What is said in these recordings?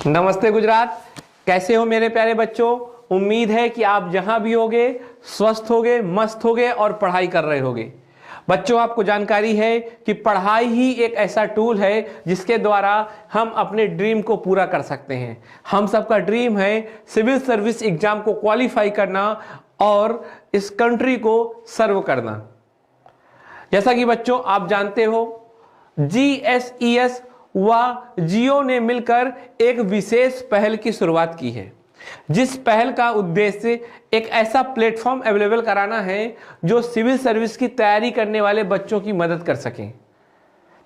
नमस्ते गुजरात। कैसे हो मेरे प्यारे बच्चों। उम्मीद है कि आप जहां भी होगे स्वस्थ होगे, मस्त होगे और पढ़ाई कर रहे होगे। बच्चों, आपको जानकारी है कि पढ़ाई ही एक ऐसा टूल है जिसके द्वारा हम अपने ड्रीम को पूरा कर सकते हैं। हम सबका ड्रीम है सिविल सर्विस एग्जाम को क्वालिफाई करना और इस कंट्री को सर्व करना। जैसा कि बच्चों आप जानते हो, GSES व जियो ने मिलकर एक विशेष पहल की शुरुआत की है, जिस पहल का उद्देश्य एक ऐसा प्लेटफॉर्म अवेलेबल कराना है जो सिविल सर्विस की तैयारी करने वाले बच्चों की मदद कर सकें,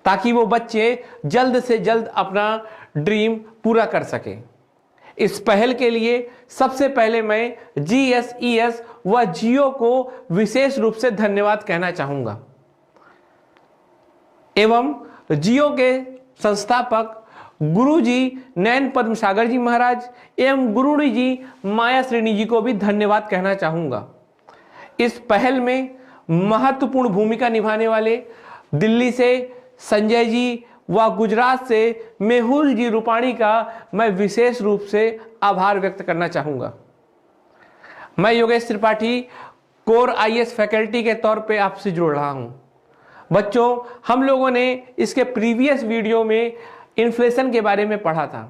ताकि वो बच्चे जल्द से जल्द अपना ड्रीम पूरा कर सकें। इस पहल के लिए सबसे पहले मैं GSES व जियो को विशेष रूप से धन्यवाद कहना चाहूंगा एवं जियो के संस्थापक गुरुजी नयन पद्म सागर जी महाराज एवं गुरुड़ी जी माया श्रेणी जी को भी धन्यवाद कहना चाहूंगा। इस पहल में महत्वपूर्ण भूमिका निभाने वाले दिल्ली से संजय जी व गुजरात से मेहुल जी रूपाणी का मैं विशेष रूप से आभार व्यक्त करना चाहूंगा। मैं Yogesh Tripathi core IAS faculty के तौर पे आपसे जुड़ रहा हूं। बच्चों, हम लोगों ने इसके प्रीवियस वीडियो में इन्फ्लेशन के बारे में पढ़ा था।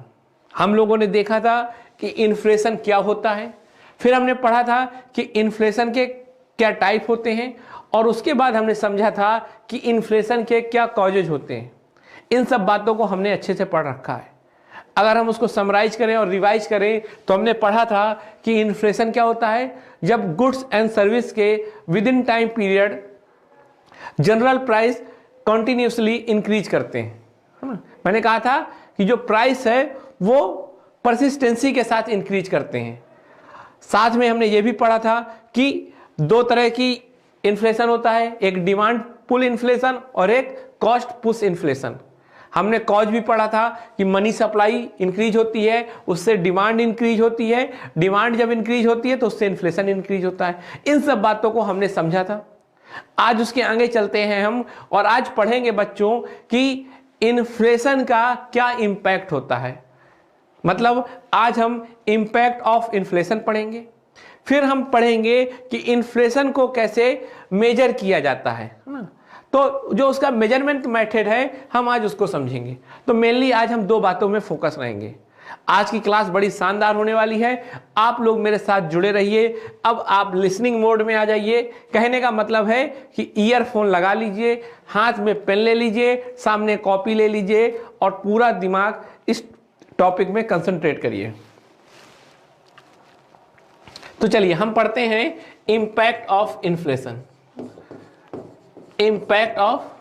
हम लोगों ने देखा था कि इन्फ्लेशन क्या होता है, फिर हमने पढ़ा था कि इन्फ्लेशन के क्या टाइप होते हैं और उसके बाद हमने समझा था कि इन्फ्लेशन के क्या कॉजेज होते हैं। इन सब बातों को हमने अच्छे से पढ़ रखा है। अगर हम उसको समराइज करें और रिवाइज करें तो हमने पढ़ा था कि इन्फ्लेशन क्या होता है, जब गुड्स एंड सर्विस के with in time period general price continuously increase करते हैं, है ना। मैंने कहा था कि जो प्राइस है वो परसिस्टेंसी के साथ इंक्रीज करते हैं। साथ में हमने ये भी पढ़ा था कि दो तरह की इन्फ्लेशन होता है, एक डिमांड पुल इन्फ्लेशन और एक कॉस्ट पुश इन्फ्लेशन। हमने कॉज भी पढ़ा था कि मनी सप्लाई इंक्रीज होती है, उससे डिमांड इंक्रीज होती है, डिमांड जब इंक्रीज होती है तो उससे इन्फ्लेशन इंक्रीज होता है। इन सब बातों को हमने समझा था। आज उसके आगे चलते हैं हम और आज पढ़ेंगे बच्चों कि इन्फ्लेशन का क्या इंपैक्ट होता है। मतलब आज हम इंपैक्ट ऑफ इन्फ्लेशन पढ़ेंगे, फिर हम पढ़ेंगे कि इन्फ्लेशन को कैसे मेजर किया जाता है ना। तो जो उसका मेजरमेंट मेथड है हम आज उसको समझेंगे। तो मेनली आज हम दो बातों में फोकस रहेंगे। आज की क्लास बड़ी शानदार होने वाली है। आप लोग मेरे साथ जुड़े रहिए। अब आप लिसनिंग मोड में आ जाइए। कहने का मतलब है कि ईयरफोन लगा लीजिए, हाथ में पेन ले लीजिए, सामने कॉपी ले लीजिए और पूरा दिमाग इस टॉपिक में कंसंट्रेट करिए। तो चलिए हम पढ़ते हैं impact of inflation. Impact of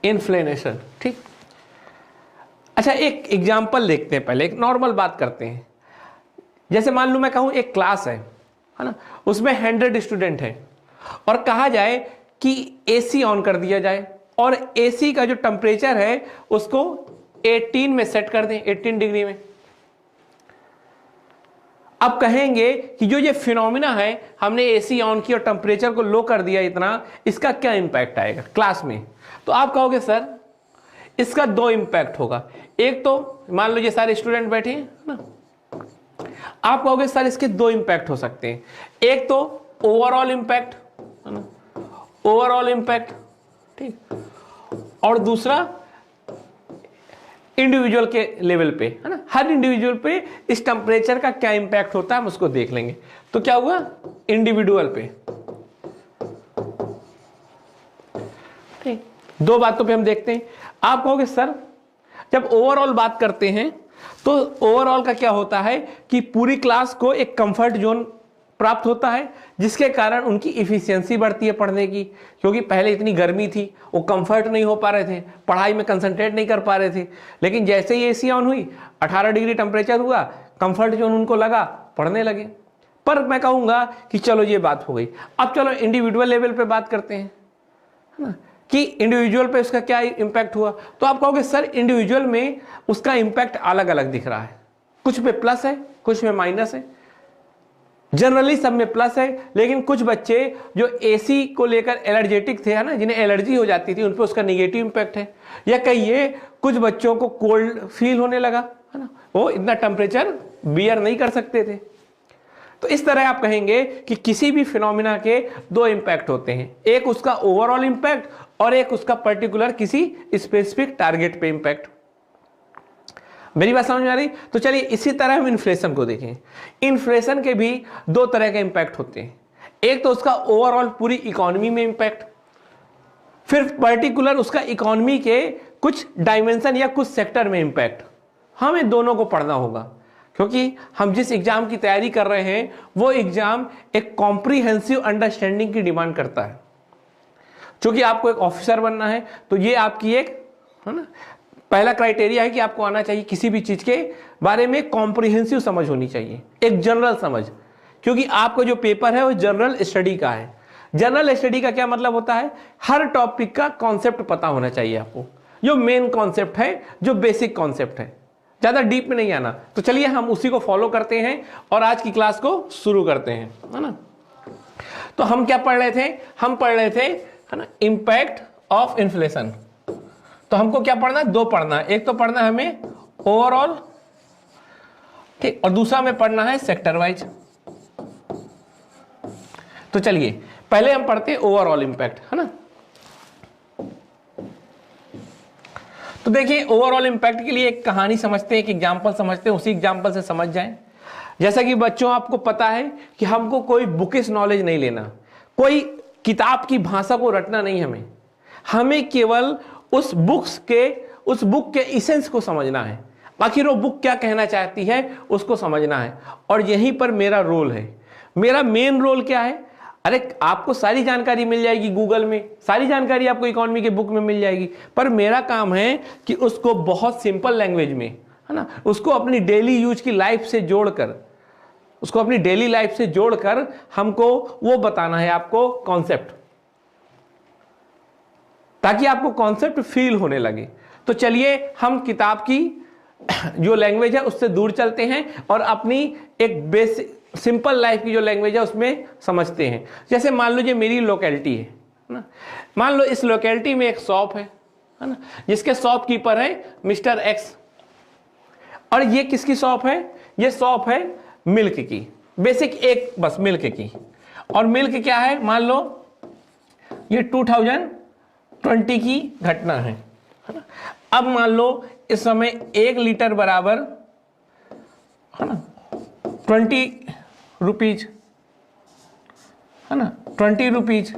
inflation, ठीक। अच्छा, एक एग्जाम्पल देखते हैं। पहले एक नॉर्मल बात करते हैं। जैसे मान लो मैं कहूं एक क्लास है ना, उसमें 100 स्टूडेंट है और कहा जाए कि AC ऑन कर दिया जाए और AC का जो टेम्परेचर है उसको 18 में सेट कर दें, 18 डिग्री में। अब कहेंगे कि जो ये फिनोमिना है, हमने AC ऑन किया और टेम्परेचर को लो कर दिया इतना, इसका क्या इंपैक्ट आएगा क्लास में। तो आप कहोगे सर इसका दो इंपैक्ट होगा। एक तो मान लो ये सारे स्टूडेंट बैठे हैं ना, आप कहोगे सर इसके दो इंपैक्ट हो सकते हैं। एक तो ओवरऑल इंपैक्ट, है ना, ओवरऑल इंपैक्ट, ठीक। और दूसरा इंडिविजुअल के लेवल पे, है ना, हर इंडिविजुअल पे इस टेम्परेचर का क्या इंपैक्ट होता है हम उसको देख लेंगे। तो क्या हुआ, इंडिविजुअल पे, ठीक। दो बातों पे हम देखते हैं। आप कहोगे सर जब ओवरऑल बात करते हैं तो ओवरऑल का क्या होता है कि पूरी क्लास को एक कंफर्ट जोन प्राप्त होता है, जिसके कारण उनकी इफिशियंसी बढ़ती है पढ़ने की। क्योंकि पहले इतनी गर्मी थी, वो कंफर्ट नहीं हो पा रहे थे, पढ़ाई में कंसंट्रेट नहीं कर पा रहे थे। लेकिन जैसे ही AC ऑन हुई, 18 डिग्री टेम्परेचर हुआ, कंफर्ट जोन उनको लगा, पढ़ने लगे। पर मैं कहूँगा कि चलो ये बात हो गई। अब चलो इंडिविजुअल लेवल पे बात करते हैं, है ना, कि इंडिविजुअल पे उसका क्या इंपैक्ट हुआ। तो आप कहोगे सर इंडिविजुअल में उसका इंपैक्ट अलग अलग दिख रहा है, कुछ पे प्लस है, कुछ में माइनस है। जनरली सब में प्लस है, लेकिन कुछ बच्चे जो एसी को लेकर एलर्जेटिक थे, है ना, जिन्हें एलर्जी हो जाती थी, उन पर उसका निगेटिव इंपैक्ट है। या कहिए कुछ बच्चों को कोल्ड फील होने लगा, है ना, वो इतना टेम्परेचर बियर नहीं कर सकते थे। तो इस तरह आप कहेंगे कि किसी भी फिनोमिना के दो इंपैक्ट होते हैं, एक उसका ओवरऑल इंपैक्ट और एक उसका पर्टिकुलर किसी स्पेसिफिक टारगेट पे इंपैक्ट। मेरी बात समझ में आ रही? तो चलिए इसी तरह हम इन्फ्लेशन को देखें। इन्फ्लेशन के भी दो तरह के इंपैक्ट होते हैं, एक तो उसका ओवरऑल पूरी इकोनॉमी में इंपैक्ट, फिर पर्टिकुलर उसका इकोनॉमी के कुछ डायमेंशन या कुछ सेक्टर में इंपैक्ट। हमें दोनों को पढ़ना होगा, क्योंकि हम जिस एग्जाम की तैयारी कर रहे हैं वो एग्जाम एक कॉम्प्रिहेंसिव अंडरस्टैंडिंग की डिमांड करता है। क्योंकि आपको एक ऑफिसर बनना है, तो ये आपकी एक, है ना, पहला क्राइटेरिया है कि आपको आना चाहिए किसी भी चीज के बारे में कॉम्प्रिहेंसिव समझ होनी चाहिए, एक जनरल समझ। क्योंकि आपका जो पेपर है वो जनरल स्टडी का है। जनरल स्टडी का क्या मतलब होता है? हर टॉपिक का कॉन्सेप्ट पता होना चाहिए आपको, जो मेन कॉन्सेप्ट है, जो बेसिक कॉन्सेप्ट है, ज्यादा डीप में नहीं आना। तो चलिए हम उसी को फॉलो करते हैं और आज की क्लास को शुरू करते हैं, है ना। तो हम क्या पढ़ रहे थे? हम पढ़ रहे थे, है ना, इंपैक्ट ऑफ इन्फ्लेशन। तो हमको क्या पढ़ना है? दो पढ़ना है, एक तो पढ़ना है हमें ओवरऑल, ठीक, और दूसरा में पढ़ना है सेक्टर वाइज। तो चलिए पहले हम पढ़ते हैं ओवरऑल इंपैक्ट, है ना। तो देखिए ओवरऑल इंपैक्ट के लिए एक कहानी समझते हैं, एक एग्जांपल समझते हैं, उसी एग्जांपल से समझ जाएं। जैसा कि बच्चों आपको पता है कि हमको कोई बुकिश नॉलेज नहीं लेना, कोई किताब की भाषा को रटना नहीं, हमें केवल उस बुक के इसेंस को समझना है। आखिर वो बुक क्या कहना चाहती है उसको समझना है। और यहीं पर मेरा रोल है। मेरा मेन रोल क्या है? अरे आपको सारी जानकारी मिल जाएगी गूगल में, सारी जानकारी आपको इकोनॉमी के बुक में मिल जाएगी, पर मेरा काम है कि उसको बहुत सिंपल लैंग्वेज में, है ना, उसको अपनी डेली यूज की लाइफ से जोड़कर हमको वो बताना है आपको कॉन्सेप्ट, ताकि आपको कॉन्सेप्ट फील होने लगे। तो चलिए हम किताब की जो लैंग्वेज है उससे दूर चलते हैं और अपनी एक बेसिक सिंपल लाइफ की जो लैंग्वेज है उसमें समझते हैं। जैसे मान लीजिए मेरी लोकेलिटी है ना, मान लो इस लोकेलिटी में एक शॉप है ना, जिसके शॉपकीपर है मिस्टर एक्स। और ये किसकी शॉप है? ये शॉप है मिल्क की, बेसिक एक बस मिल्क की। और मिल्क क्या है? मान लो ये 2020 की घटना है ना। अब मान लो इस समय 1 लीटर बराबर, है ना, 20 रुपीज, है ना, 20 रुपीज।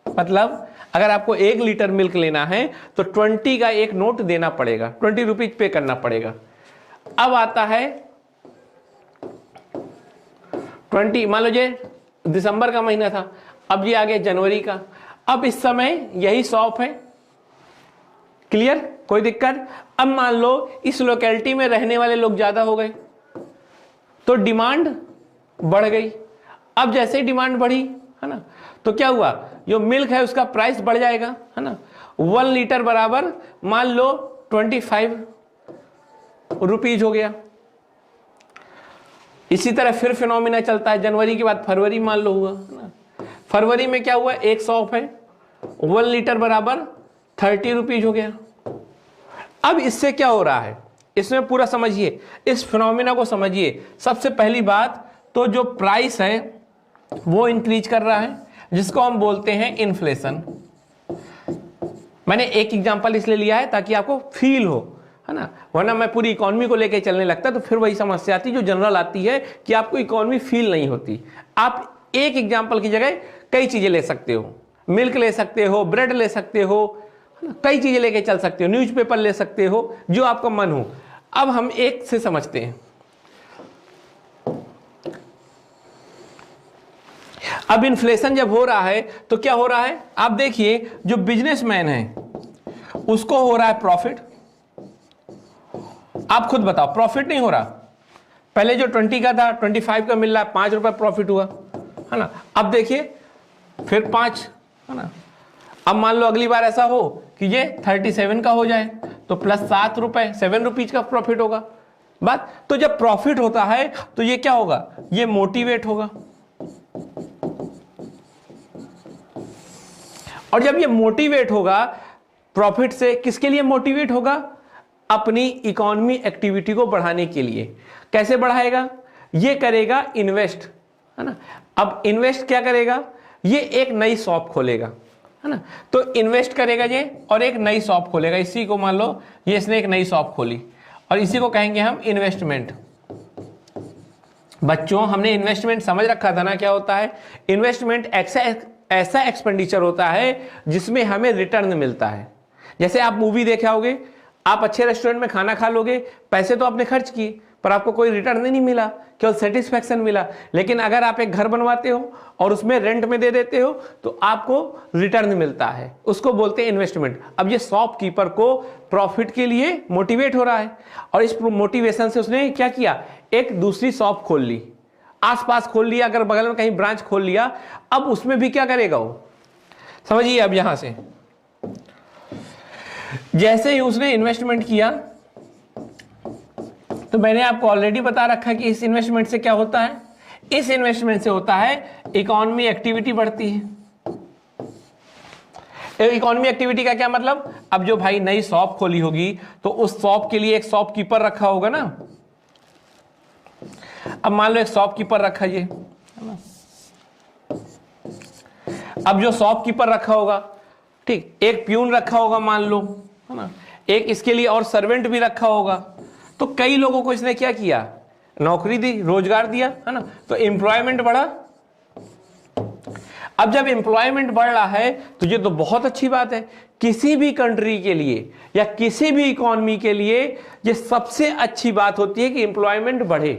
मतलब अगर आपको 1 लीटर मिल्क लेना है तो 20 का एक नोट देना पड़ेगा, 20 रुपीज पे करना पड़ेगा। अब आता है 20, मान लो ये दिसंबर का महीना था, अब ये आ गया जनवरी का। अब इस समय यही शॉप है, क्लियर, कोई दिक्कत? अब मान लो इस लोकेलिटी में रहने वाले लोग ज्यादा हो गए तो डिमांड बढ़ गई। अब जैसे ही डिमांड बढ़ी, है ना, तो क्या हुआ? जो मिल्क है उसका प्राइस बढ़ जाएगा, है ना। 1 लीटर बराबर मान लो 25 रुपीज हो गया। इसी तरह फिर फिनोमिना चलता है, जनवरी के बाद फरवरी मान लो हुआ, है ना। फरवरी में क्या हुआ? एक शॉप है, 1 लीटर बराबर 30 रुपीज हो गया। अब इससे क्या हो रहा है? इसमें पूरा समझिए, इस फिनोमिना को समझिए। सबसे पहली बात तो जो प्राइस है वो इंक्रीज कर रहा है, जिसको हम बोलते हैं इन्फ्लेशन। मैंने एक एग्जांपल इसलिए लिया है ताकि आपको फील हो, है ना, वरना मैं पूरी इकोनॉमी को लेके चलने लगता तो फिर वही समस्या आती जो जनरल आती है कि आपको इकोनॉमी फील नहीं होती। आप एक एग्जांपल की जगह कई चीजें ले सकते हो, मिल्क ले सकते हो, ब्रेड ले सकते हो, कई चीजें लेके चल सकते हो, न्यूज़पेपर ले सकते हो, जो आपका मन हो। अब हम एक से समझते हैं। अब इन्फ्लेशन जब हो रहा है तो क्या हो रहा है? आप देखिए, जो बिजनेसमैन है उसको हो रहा है प्रॉफिट। आप खुद बताओ, प्रॉफिट नहीं हो रहा? पहले जो 20 का था 25 का मिल रहा है, 5 रुपए प्रॉफिट हुआ, है ना। अब देखिए फिर 5, है ना। अब मान लो अगली बार ऐसा हो कि ये 37 का हो जाए तो प्लस 7 रुपए, 7 रुपीज का प्रॉफिट होगा। बात तो जब प्रॉफिट होता है तो ये क्या होगा? ये मोटिवेट होगा, और जब ये मोटिवेट होगा प्रॉफिट से, किसके लिए मोटिवेट होगा? अपनी इकोनॉमी एक्टिविटी को बढ़ाने के लिए। कैसे बढ़ाएगा? ये करेगा इन्वेस्ट, है ना। अब इन्वेस्ट क्या करेगा? ये एक नई शॉप खोलेगा, है ना। तो इन्वेस्ट करेगा ये और एक नई शॉप खोलेगा। इसी को मान लो ये इसने एक नई शॉप खोली और इसी को कहेंगे हम इन्वेस्टमेंट। बच्चों हमने इन्वेस्टमेंट समझ रखा था ना क्या होता है। इन्वेस्टमेंट ऐसा एक्सपेंडिचर होता है जिसमें हमें रिटर्न मिलता है। जैसे आप मूवी देखे होगे, आप अच्छे रेस्टोरेंट में खाना खा लोगे, पैसे तो आपने खर्च किए पर आपको कोई रिटर्न नहीं मिला, केवल सेटिस्फैक्शन मिला। लेकिन अगर आप एक घर बनवाते हो और उसमें रेंट में दे देते हो तो आपको रिटर्न मिलता है, उसको बोलते हैं इन्वेस्टमेंट। अब ये शॉपकीपर को प्रॉफिट के लिए मोटिवेट हो रहा है और इस मोटिवेशन से उसने क्या किया, एक दूसरी शॉप खोल ली, आसपास खोल लिया, अगर बगल में कहीं ब्रांच खोल लिया। अब उसमें भी क्या करेगा वो, समझिए। अब यहां से जैसे ही उसने इन्वेस्टमेंट किया तो मैंने आपको ऑलरेडी बता रखा है कि इस इन्वेस्टमेंट से क्या होता है। इस इन्वेस्टमेंट से होता है इकोनॉमी एक्टिविटी बढ़ती है। इकोनॉमी एक्टिविटी का क्या मतलब? अब जो भाई नई शॉप खोली होगी तो उस शॉप के लिए एक शॉपकीपर रखा होगा ना। अब मान लो एक शॉपकीपर रखा ये, अब जो शॉपकीपर रखा होगा, ठीक, एक प्यून रखा होगा मान लो, है ना, एक इसके लिए और सर्वेंट भी रखा होगा। तो कई लोगों को इसने क्या किया, नौकरी दी, रोजगार दिया, है ना। तो एम्प्लॉयमेंट बढ़ा। अब जब एम्प्लॉयमेंट बढ़ रहा है तो ये तो बहुत अच्छी बात है। किसी भी कंट्री के लिए या किसी भी इकोनॉमी के लिए ये सबसे अच्छी बात होती है कि एम्प्लॉयमेंट बढ़े।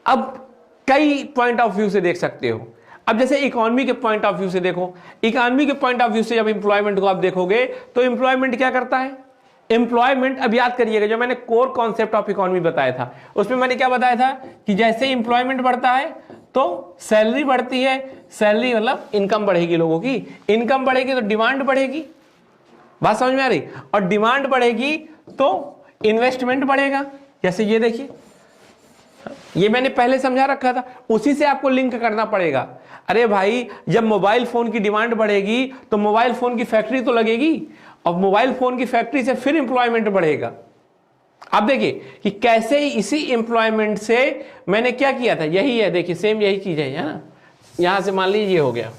अब कई पॉइंट ऑफ व्यू से देख सकते हो। अब जैसे इकोनॉमी के पॉइंट ऑफ व्यू से देखो, इकोनॉमी के पॉइंट ऑफ व्यू से जब एम्प्लॉयमेंट को आप देखोगे तो एम्प्लॉयमेंट क्या करता है। एम्प्लॉयमेंट, अब याद करिएगा जो मैंने कोर कॉन्सेप्ट ऑफ इकोनॉमी बताया था उसमें मैंने क्या बताया था कि जैसे एम्प्लॉयमेंट बढ़ता है तो सैलरी बढ़ती है। सैलरी मतलब इनकम बढ़ेगी, लोगों की इनकम बढ़ेगी तो डिमांड बढ़ेगी। बात समझ में आ रही? और डिमांड बढ़ेगी तो इन्वेस्टमेंट बढ़ेगा। जैसे ये देखिए, ये मैंने पहले समझा रखा था, उसी से आपको लिंक करना पड़ेगा। अरे भाई जब मोबाइल फोन की डिमांड बढ़ेगी तो मोबाइल फोन की फैक्ट्री तो लगेगी और मोबाइल फोन की फैक्ट्री से फिर एम्प्लॉयमेंट बढ़ेगा। आप देखिए कि कैसे इसी एम्प्लॉयमेंट से मैंने क्या किया था, यही है, देखिए सेम यही चीज है ना। यहां से मान लीजिए ये हो गया।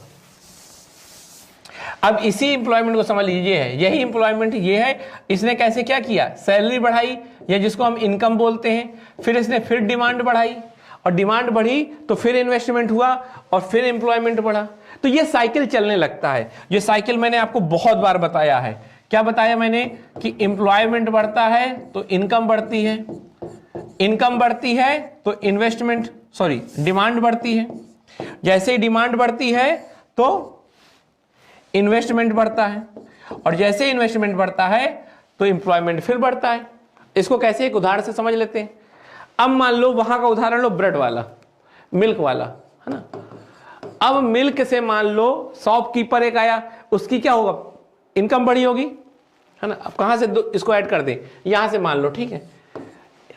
अब इसी एम्प्लॉयमेंट को समझ लीजिए, है यही एम्प्लॉयमेंट ये है। इसने कैसे क्या किया, सैलरी बढ़ाई या जिसको हम इनकम बोलते हैं, फिर इसने फिर डिमांड बढ़ाई और डिमांड बढ़ी तो फिर इन्वेस्टमेंट हुआ और फिर एम्प्लॉयमेंट बढ़ा। तो ये साइकिल चलने लगता है। ये साइकिल मैंने आपको बहुत बार बताया है। क्या बताया मैंने कि एम्प्लॉयमेंट बढ़ता है तो इनकम बढ़ती है, इनकम बढ़ती है तो डिमांड बढ़ती है। जैसे ही डिमांड बढ़ती है तो इन्वेस्टमेंट बढ़ता है और जैसे इन्वेस्टमेंट बढ़ता है तो एम्प्लॉयमेंट फिर बढ़ता है। इसको कैसे, एक उदाहरण से समझ लेते हैं। अब मान लो वहां का उदाहरण लो, ब्रेड वाला, मिल्क वाला, है ना। अब मिल्क से मान लो शॉपकीपर एक आया, उसकी क्या होगा, इनकम बढ़ी होगी, है ना। अब कहां से इसको ऐड कर दें, यहां से मान लो, ठीक है।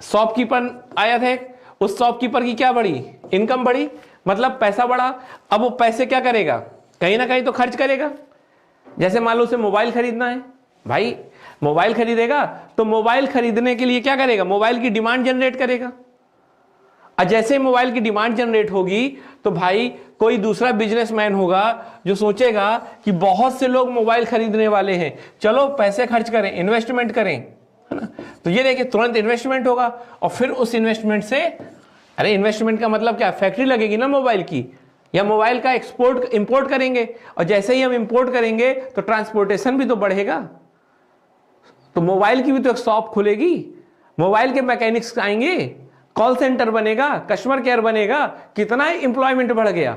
शॉपकीपर आया था, उस शॉपकीपर की क्या बढ़ी, इनकम बढ़ी, मतलब पैसा बढ़ा। अब वो पैसे क्या करेगा, कहीं ना कहीं तो खर्च करेगा। जैसे मान लो उसे मोबाइल खरीदना है, भाई मोबाइल खरीदेगा तो मोबाइल खरीदने के लिए क्या करेगा, मोबाइल की डिमांड जनरेट करेगा। और जैसे मोबाइल की डिमांड जनरेट होगी तो भाई कोई दूसरा बिजनेसमैन होगा जो सोचेगा कि बहुत से लोग मोबाइल खरीदने वाले हैं, चलो पैसे खर्च करें, इन्वेस्टमेंट करें, है ना। तो ये देखिए तुरंत इन्वेस्टमेंट होगा और फिर उस इन्वेस्टमेंट से, अरे इन्वेस्टमेंट का मतलब क्या, फैक्ट्री लगेगी ना मोबाइल की, या मोबाइल का एक्सपोर्ट इंपोर्ट करेंगे और जैसे ही हम इंपोर्ट करेंगे तो ट्रांसपोर्टेशन भी तो बढ़ेगा। तो मोबाइल की भी तो एक शॉप खुलेगी, मोबाइल के मैकेनिक्स आएंगे, कॉल सेंटर बनेगा, कस्टमर केयर बनेगा, कितना एम्प्लॉयमेंट बढ़ गया।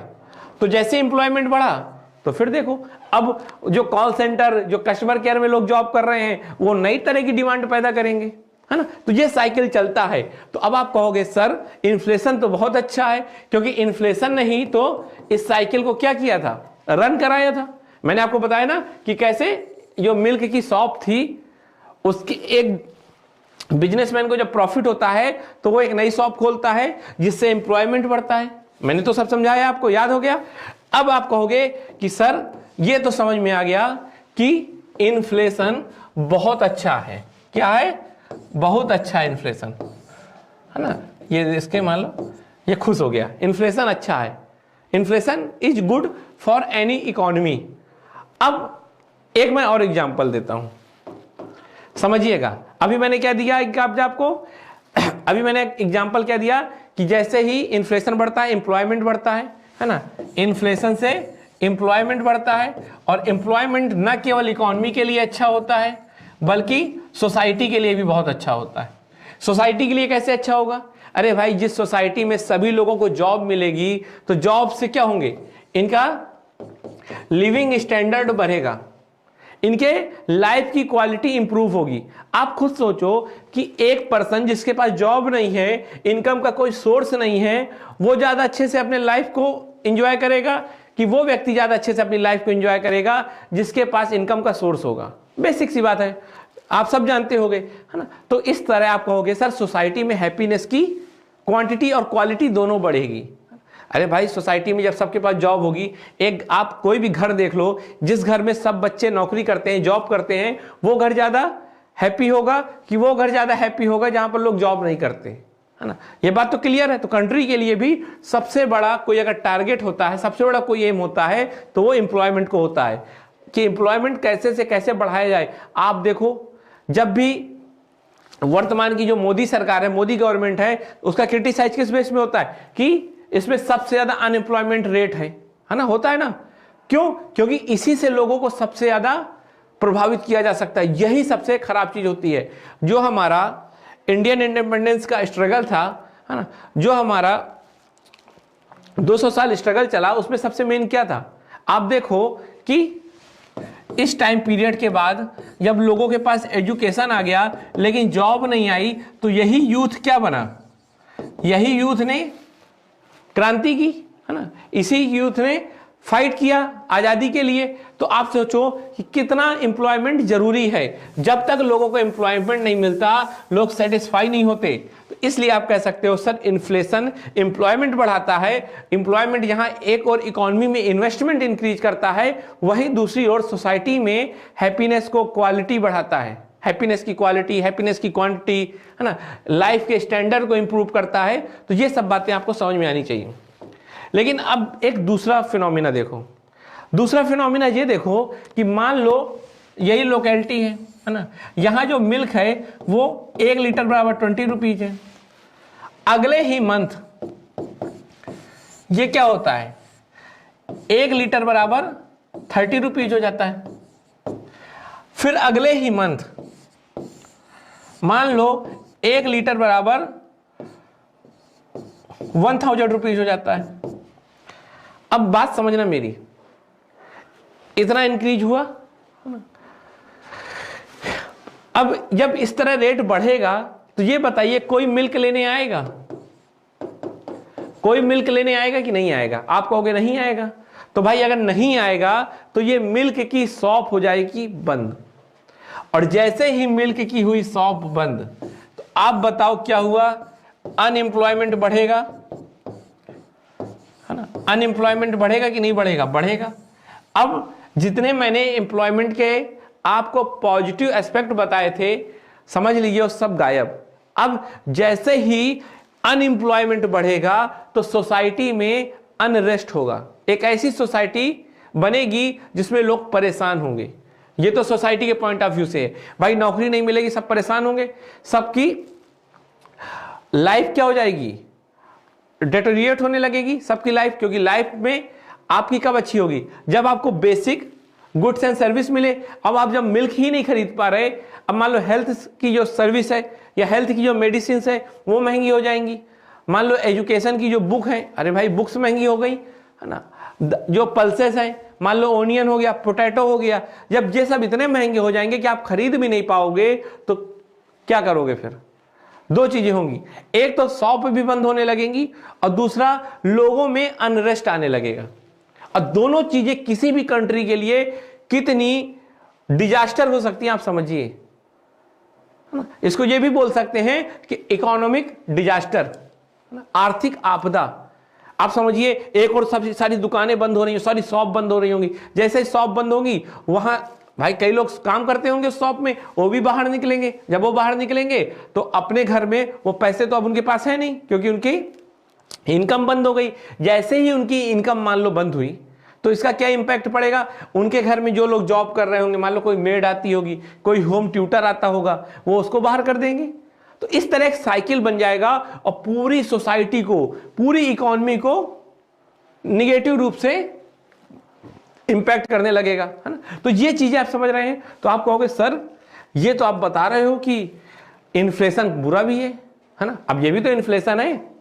तो जैसे एम्प्लॉयमेंट बढ़ा तो फिर देखो अब जो कॉल सेंटर, जो कस्टमर केयर में लोग जॉब कर रहे हैं वो नई तरह की डिमांड पैदा करेंगे, है ना। तो ये साइकिल चलता है। तो अब आप कहोगे सर इन्फ्लेशन तो बहुत अच्छा है, क्योंकि इन्फ्लेशन ने ही तो इस साइकिल को क्या किया था, रन कराया था। मैंने आपको बताया ना कि कैसे जो मिल्क की शॉप थी उसकी एक बिजनेसमैन को जब प्रॉफिट होता है तो वो एक नई शॉप खोलता है जिससे एम्प्लॉयमेंट बढ़ता है। मैंने तो सब समझाया आपको, याद हो गया। अब आप कहोगे कि सर ये तो समझ में आ गया कि इन्फ्लेशन बहुत अच्छा है। क्या है? बहुत अच्छा है इन्फ्लेशन, है ना। ये इसके मान लो ये खुश हो गया, इन्फ्लेशन अच्छा है, inflation is good for any economy. अब एक मैं और एग्जांपल देता हूं, समझिएगा। अभी मैंने क्या दिया आपको, अभी मैंने एग्जांपल क्या दिया कि जैसे ही इन्फ्लेशन बढ़ता है एम्प्लॉयमेंट बढ़ता है ना। इन्फ्लेशन से एम्प्लॉयमेंट बढ़ता है, और एम्प्लॉयमेंट न केवल इकोनॉमी के लिए अच्छा होता है बल्कि सोसाइटी के लिए भी बहुत अच्छा होता है। सोसाइटी के लिए कैसे अच्छा होगा? अरे भाई, जिस सोसाइटी में सभी लोगों को जॉब मिलेगी तो जॉब से क्या होंगे, इनका लिविंग स्टैंडर्ड बढ़ेगा, इनके लाइफ की क्वालिटी इंप्रूव होगी। आप खुद सोचो कि एक पर्सन जिसके पास जॉब नहीं है, इनकम का कोई सोर्स नहीं है, वो ज्यादा अच्छे से अपने लाइफ को एंजॉय करेगा कि वो व्यक्ति ज्यादा अच्छे से अपनी लाइफ को एंजॉय करेगा जिसके पास इनकम का सोर्स होगा? बेसिक सी बात है, आप सब जानते होंगे, है ना। तो इस तरह आप कहोगे सर सोसाइटी में हैप्पीनेस की क्वांटिटी और क्वालिटी दोनों बढ़ेगी। अरे भाई, सोसाइटी में जब सबके पास जॉब होगी, एक आप कोई भी घर देख लो, जिस घर में सब बच्चे नौकरी करते हैं, जॉब करते हैं, वो घर ज्यादा हैप्पी होगा कि वो घर ज्यादा हैप्पी होगा जहां पर लोग जॉब नहीं करते, है ना। ये बात तो क्लियर है। तो कंट्री के लिए भी सबसे बड़ा कोई अगर टारगेट होता है, सबसे बड़ा कोई एम होता है तो वो एम्प्लॉयमेंट को होता है कि एम्प्लॉयमेंट कैसे से कैसे बढ़ाया जाए। आप देखो, जब भी वर्तमान की जो मोदी सरकार है, मोदी गवर्नमेंट है, उसका क्रिटिसाइज किस बेस में होता है कि इसमें सबसे ज्यादा अनएम्प्लॉयमेंट रेट है ना, होता है ना। क्यों? क्योंकि इसी से लोगों को सबसे ज्यादा प्रभावित किया जा सकता है। यही सबसे खराब चीज होती है। जो हमारा इंडियन इंडिपेंडेंस का स्ट्रगल था, है ना, जो हमारा 200 साल स्ट्रगल चला, उसमें सबसे मेन क्या था? आप देखो कि इस टाइम पीरियड के बाद जब लोगों के पास एजुकेशन आ गया लेकिन जॉब नहीं आई, तो यही यूथ क्या बना? यही यूथ ने क्रांति की, है ना। इसी यूथ ने फाइट किया आजादी के लिए। तो आप सोचो कि कितना एम्प्लॉयमेंट जरूरी है। जब तक लोगों को एम्प्लॉयमेंट नहीं मिलता, लोग सेटिस्फाई नहीं होते। तो इसलिए आप कह सकते हो सर इन्फ्लेशन एम्प्लॉयमेंट बढ़ाता है। एम्प्लॉयमेंट यहां एक और इकोनॉमी में इन्वेस्टमेंट इंक्रीज करता है, वहीं दूसरी ओर सोसाइटी में हैप्पीनेस को क्वालिटी बढ़ाता है। हैप्पीनेस की क्वालिटी, हैप्पीनेस की क्वांटिटी, है ना, लाइफ के स्टैंडर्ड को इंप्रूव करता है। तो ये सब बातें आपको समझ में आनी चाहिए। लेकिन अब एक दूसरा फिनोमिना देखो। दूसरा फिनोमिना ये देखो कि मान लो यही लोकेलिटी है ना, यहां जो मिल्क है वो 1 लीटर बराबर 20 रुपीज है। अगले ही मंथ ये क्या होता है, 1 लीटर बराबर 30 रुपीज हो जाता है। फिर अगले ही मंथ मान लो 1 लीटर बराबर 1000 रुपीज हो जाता है। अब बात समझना मेरी, इतना इंक्रीज हुआ। अब जब इस तरह रेट बढ़ेगा तो ये बताइए कोई मिल्क लेने आएगा? कोई मिल्क लेने आएगा कि नहीं आएगा? आप कहोगे नहीं आएगा। तो भाई अगर नहीं आएगा तो ये मिल्क की शॉप हो जाएगी बंद। और जैसे ही मिल्क की हुई शॉप बंद, तो आप बताओ क्या हुआ? अनएम्प्लॉयमेंट बढ़ेगा, है ना। अनएम्प्लॉयमेंट बढ़ेगा कि नहीं बढ़ेगा? बढ़ेगा। अब जितने मैंने एम्प्लॉयमेंट के आपको पॉजिटिव एस्पेक्ट बताए थे, समझ लीजिए वो सब गायब। अब जैसे ही अनएम्प्लॉयमेंट बढ़ेगा तो सोसाइटी में अनरेस्ट होगा। एक ऐसी सोसाइटी बनेगी जिसमें लोग परेशान होंगे। ये तो सोसाइटी के पॉइंट ऑफ व्यू से है। भाई नौकरी नहीं मिलेगी, सब परेशान होंगे, सबकी लाइफ क्या हो जाएगी? डेटोरिएट होने लगेगी सबकी लाइफ। क्योंकि लाइफ में आपकी कब अच्छी होगी? जब आपको बेसिक गुड्स एंड सर्विस मिले। अब आप जब मिल्क ही नहीं खरीद पा रहे, अब मान लो हेल्थ की जो सर्विस है या हेल्थ की जो मेडिसिन है वो महंगी हो जाएंगी। मान लो एजुकेशन की जो बुक है, अरे भाई बुक्स महंगी हो गई, है ना। जो पल्सेस है, मान लो ओनियन हो गया, पोटैटो हो गया, जब ये सब इतने महंगे हो जाएंगे कि आप खरीद भी नहीं पाओगे तो क्या करोगे? फिर दो चीजें होंगी, एक तो शॉप भी बंद होने लगेंगी और दूसरा लोगों में अनरेस्ट आने लगेगा। और दोनों चीजें किसी भी कंट्री के लिए कितनी डिजास्टर हो सकती है आप समझिए। इसको ये भी बोल सकते हैं कि इकोनॉमिक डिजास्टर, आर्थिक आपदा। आप समझिए एक और सब सारी दुकानें बंद हो रही हैं, सारी शॉप बंद हो रही होंगी। जैसे ही शॉप बंद होगी, वहां भाई कई लोग काम करते होंगे शॉप में, वो भी बाहर निकलेंगे। जब वो बाहर निकलेंगे तो अपने घर में वो पैसे तो अब उनके पास है नहीं, क्योंकि उनकी इनकम बंद हो गई। जैसे ही उनकी इनकम मान लो बंद हुई, तो इसका क्या इंपैक्ट पड़ेगा? उनके घर में जो लोग जॉब कर रहे होंगे, मान लो कोई मेड आती होगी, कोई होम ट्यूटर आता होगा, वो उसको बाहर कर देंगे। तो इस तरह एक साइकिल बन जाएगा और पूरी सोसाइटी को, पूरी इकोनॉमी को निगेटिव रूप से इंपैक्ट करने लगेगा, है ना। तो ये चीजें आप समझ रहे हैं। तो आप कहोगे सर ये तो आप बता रहे हो कि इन्फ्लेशन बुरा भी है ना। अब ये भी तो इन्फ्लेशन है।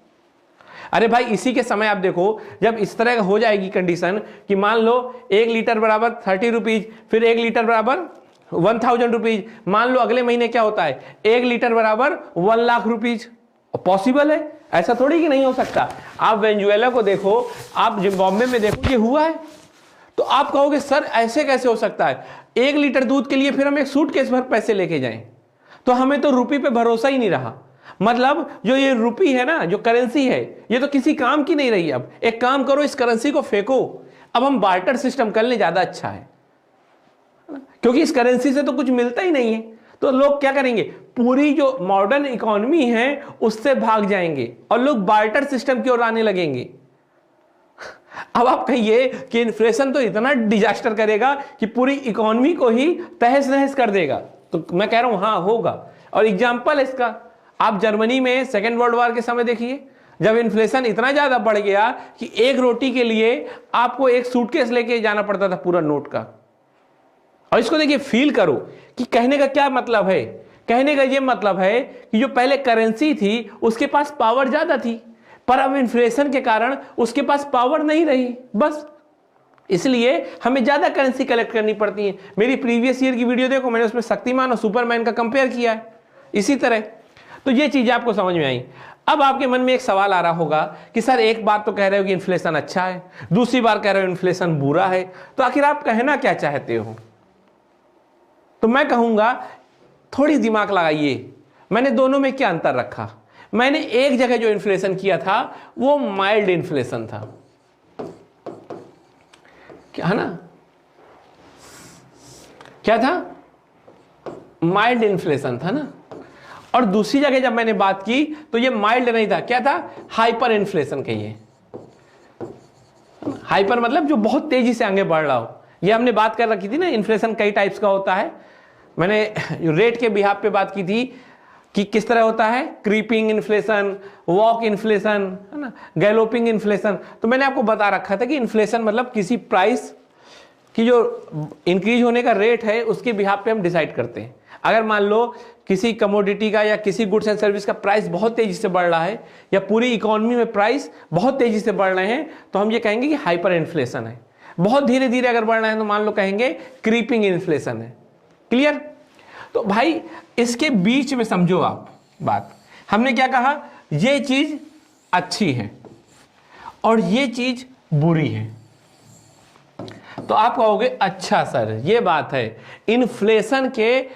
अरे भाई इसी के समय आप देखो, जब इस तरह हो जाएगी कंडीशन कि मान लो 1 लीटर बराबर 30 रुपीज, फिर 1 लीटर बराबर 1000 रुपीज, मान लो अगले महीने क्या होता है 1 लीटर बराबर 1 लाख रुपीज। पॉसिबल है, ऐसा थोड़ी कि नहीं हो सकता। आप वेनेजुएला को देखो, आप जिम्बाब्वे में देखो, ये हुआ है। तो आप कहोगे सर ऐसे कैसे हो सकता है? 1 लीटर दूध के लिए फिर हम एक सूटकेस भर पैसे लेके जाएं, तो हमें तो रुपये पे भरोसा ही नहीं रहा। मतलब जो ये रुपी है ना, जो करेंसी है, ये तो किसी काम की नहीं रही। अब एक काम करो, इस करेंसी को फेंको, अब हम बार्टर सिस्टम कर लें, ज्यादा अच्छा है, क्योंकि इस करेंसी से तो कुछ मिलता ही नहीं है। तो लोग क्या करेंगे, पूरी जो मॉडर्न इकोनॉमी है उससे भाग जाएंगे और लोग बार्टर सिस्टम की ओर आने लगेंगे। अब आप कहिए कि इन्फ्लेशन तो इतना डिजास्टर करेगा कि पूरी इकोनॉमी को ही तहस नहस कर देगा। तो मैं कह रहा हूं हाँ होगा। और एग्जांपल इसका आप जर्मनी में सेकेंड वर्ल्ड वॉर के समय देखिए, जब इन्फ्लेशन इतना ज्यादा बढ़ गया कि एक रोटी के लिए आपको एक सूटकेस लेके जाना पड़ता था पूरा नोट का। और इसको देखिए, फील करो कि कहने का क्या मतलब है। कहने का ये मतलब है कि जो पहले करेंसी थी उसके पास पावर ज्यादा थी, पर अब इन्फ्लेशन के कारण उसके पास पावर नहीं रही, बस इसलिए हमें ज्यादा करेंसी कलेक्ट करनी पड़ती है। मेरी प्रीवियस ईयर की वीडियो देखो, मैंने उसमें शक्तिमान और सुपरमैन का कंपेयर किया है इसी तरह। तो ये चीजें आपको समझ में आई। अब आपके मन में एक सवाल आ रहा होगा कि सर एक बात तो कह रहे हो कि इन्फ्लेशन अच्छा है, दूसरी बार कह रहे हो इन्फ्लेशन बुरा है, तो आखिर आप कहना क्या चाहते हो? तो मैं कहूंगा थोड़ी दिमाग लगाइए, मैंने दोनों में क्या अंतर रखा। मैंने एक जगह जो इन्फ्लेशन किया था वो माइल्ड इन्फ्लेशन था, क्या है ना, क्या था, माइल्ड इन्फ्लेशन था ना। और दूसरी जगह जब मैंने बात की तो ये माइल्ड नहीं था, क्या था, हाइपर इन्फ्लेशन कहिए। हाइपर मतलब जो बहुत तेजी से आगे बढ़ रहा हो। ये हमने बात कर रखी थी ना, इन्फ्लेशन कई टाइप्स का होता है। मैंने रेट के बिहाफ पे बात की थी कि किस तरह होता है, क्रीपिंग इन्फ्लेशन, वॉक इन्फ्लेशन, है ना, गैलोपिंग इन्फ्लेशन। तो मैंने आपको बता रखा था कि इन्फ्लेशन मतलब किसी प्राइस की जो इंक्रीज होने का रेट है उसके बिहाफ पे हम डिसाइड करते हैं। अगर मान लो किसी कमोडिटी का या किसी गुड्स एंड सर्विस का प्राइस बहुत तेजी से बढ़ रहा है, या पूरी इकोनॉमी में प्राइस बहुत तेजी से बढ़ रहे हैं, तो हम ये कहेंगे कि हाइपर इन्फ्लेशन है। बहुत धीरे धीरे अगर बढ़ रहे हैं तो मान लो कहेंगे क्रीपिंग इन्फ्लेशन है। क्लियर? तो भाई इसके बीच में समझो आप बात, हमने क्या कहा, ये चीज अच्छी है और ये चीज बुरी है। तो आप कहोगे अच्छा सर ये बात है, इन्फ्लेशन के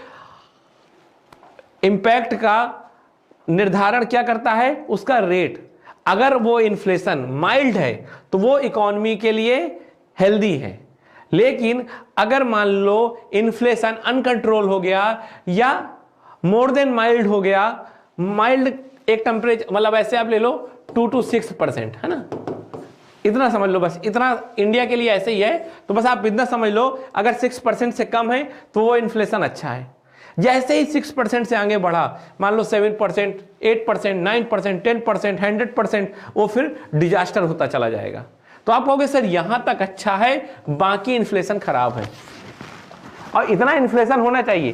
इंपैक्ट का निर्धारण क्या करता है, उसका रेट। अगर वो इन्फ्लेशन माइल्ड है तो वो इकोनॉमी के लिए हेल्दी है, लेकिन अगर मान लो इन्फ्लेशन अनकंट्रोल हो गया या मोर देन माइल्ड हो गया, माइल्ड एक टेम्परेचर मतलब ऐसे आप ले लो 2 to 6%, है ना, इतना समझ लो बस, इतना इंडिया के लिए ऐसे ही है। तो बस आप इतना समझ लो, अगर 6% से कम है तो वो इन्फ्लेशन अच्छा है। जैसे ही 6% से आगे बढ़ा, मान लो 7%, 8%, 9%, 10%, 100%, वो फिर डिजास्टर होता चला जाएगा। तो आप कहोगे सर यहां तक अच्छा है, बाकी इन्फ्लेशन खराब है। और इतना इन्फ्लेशन होना चाहिए,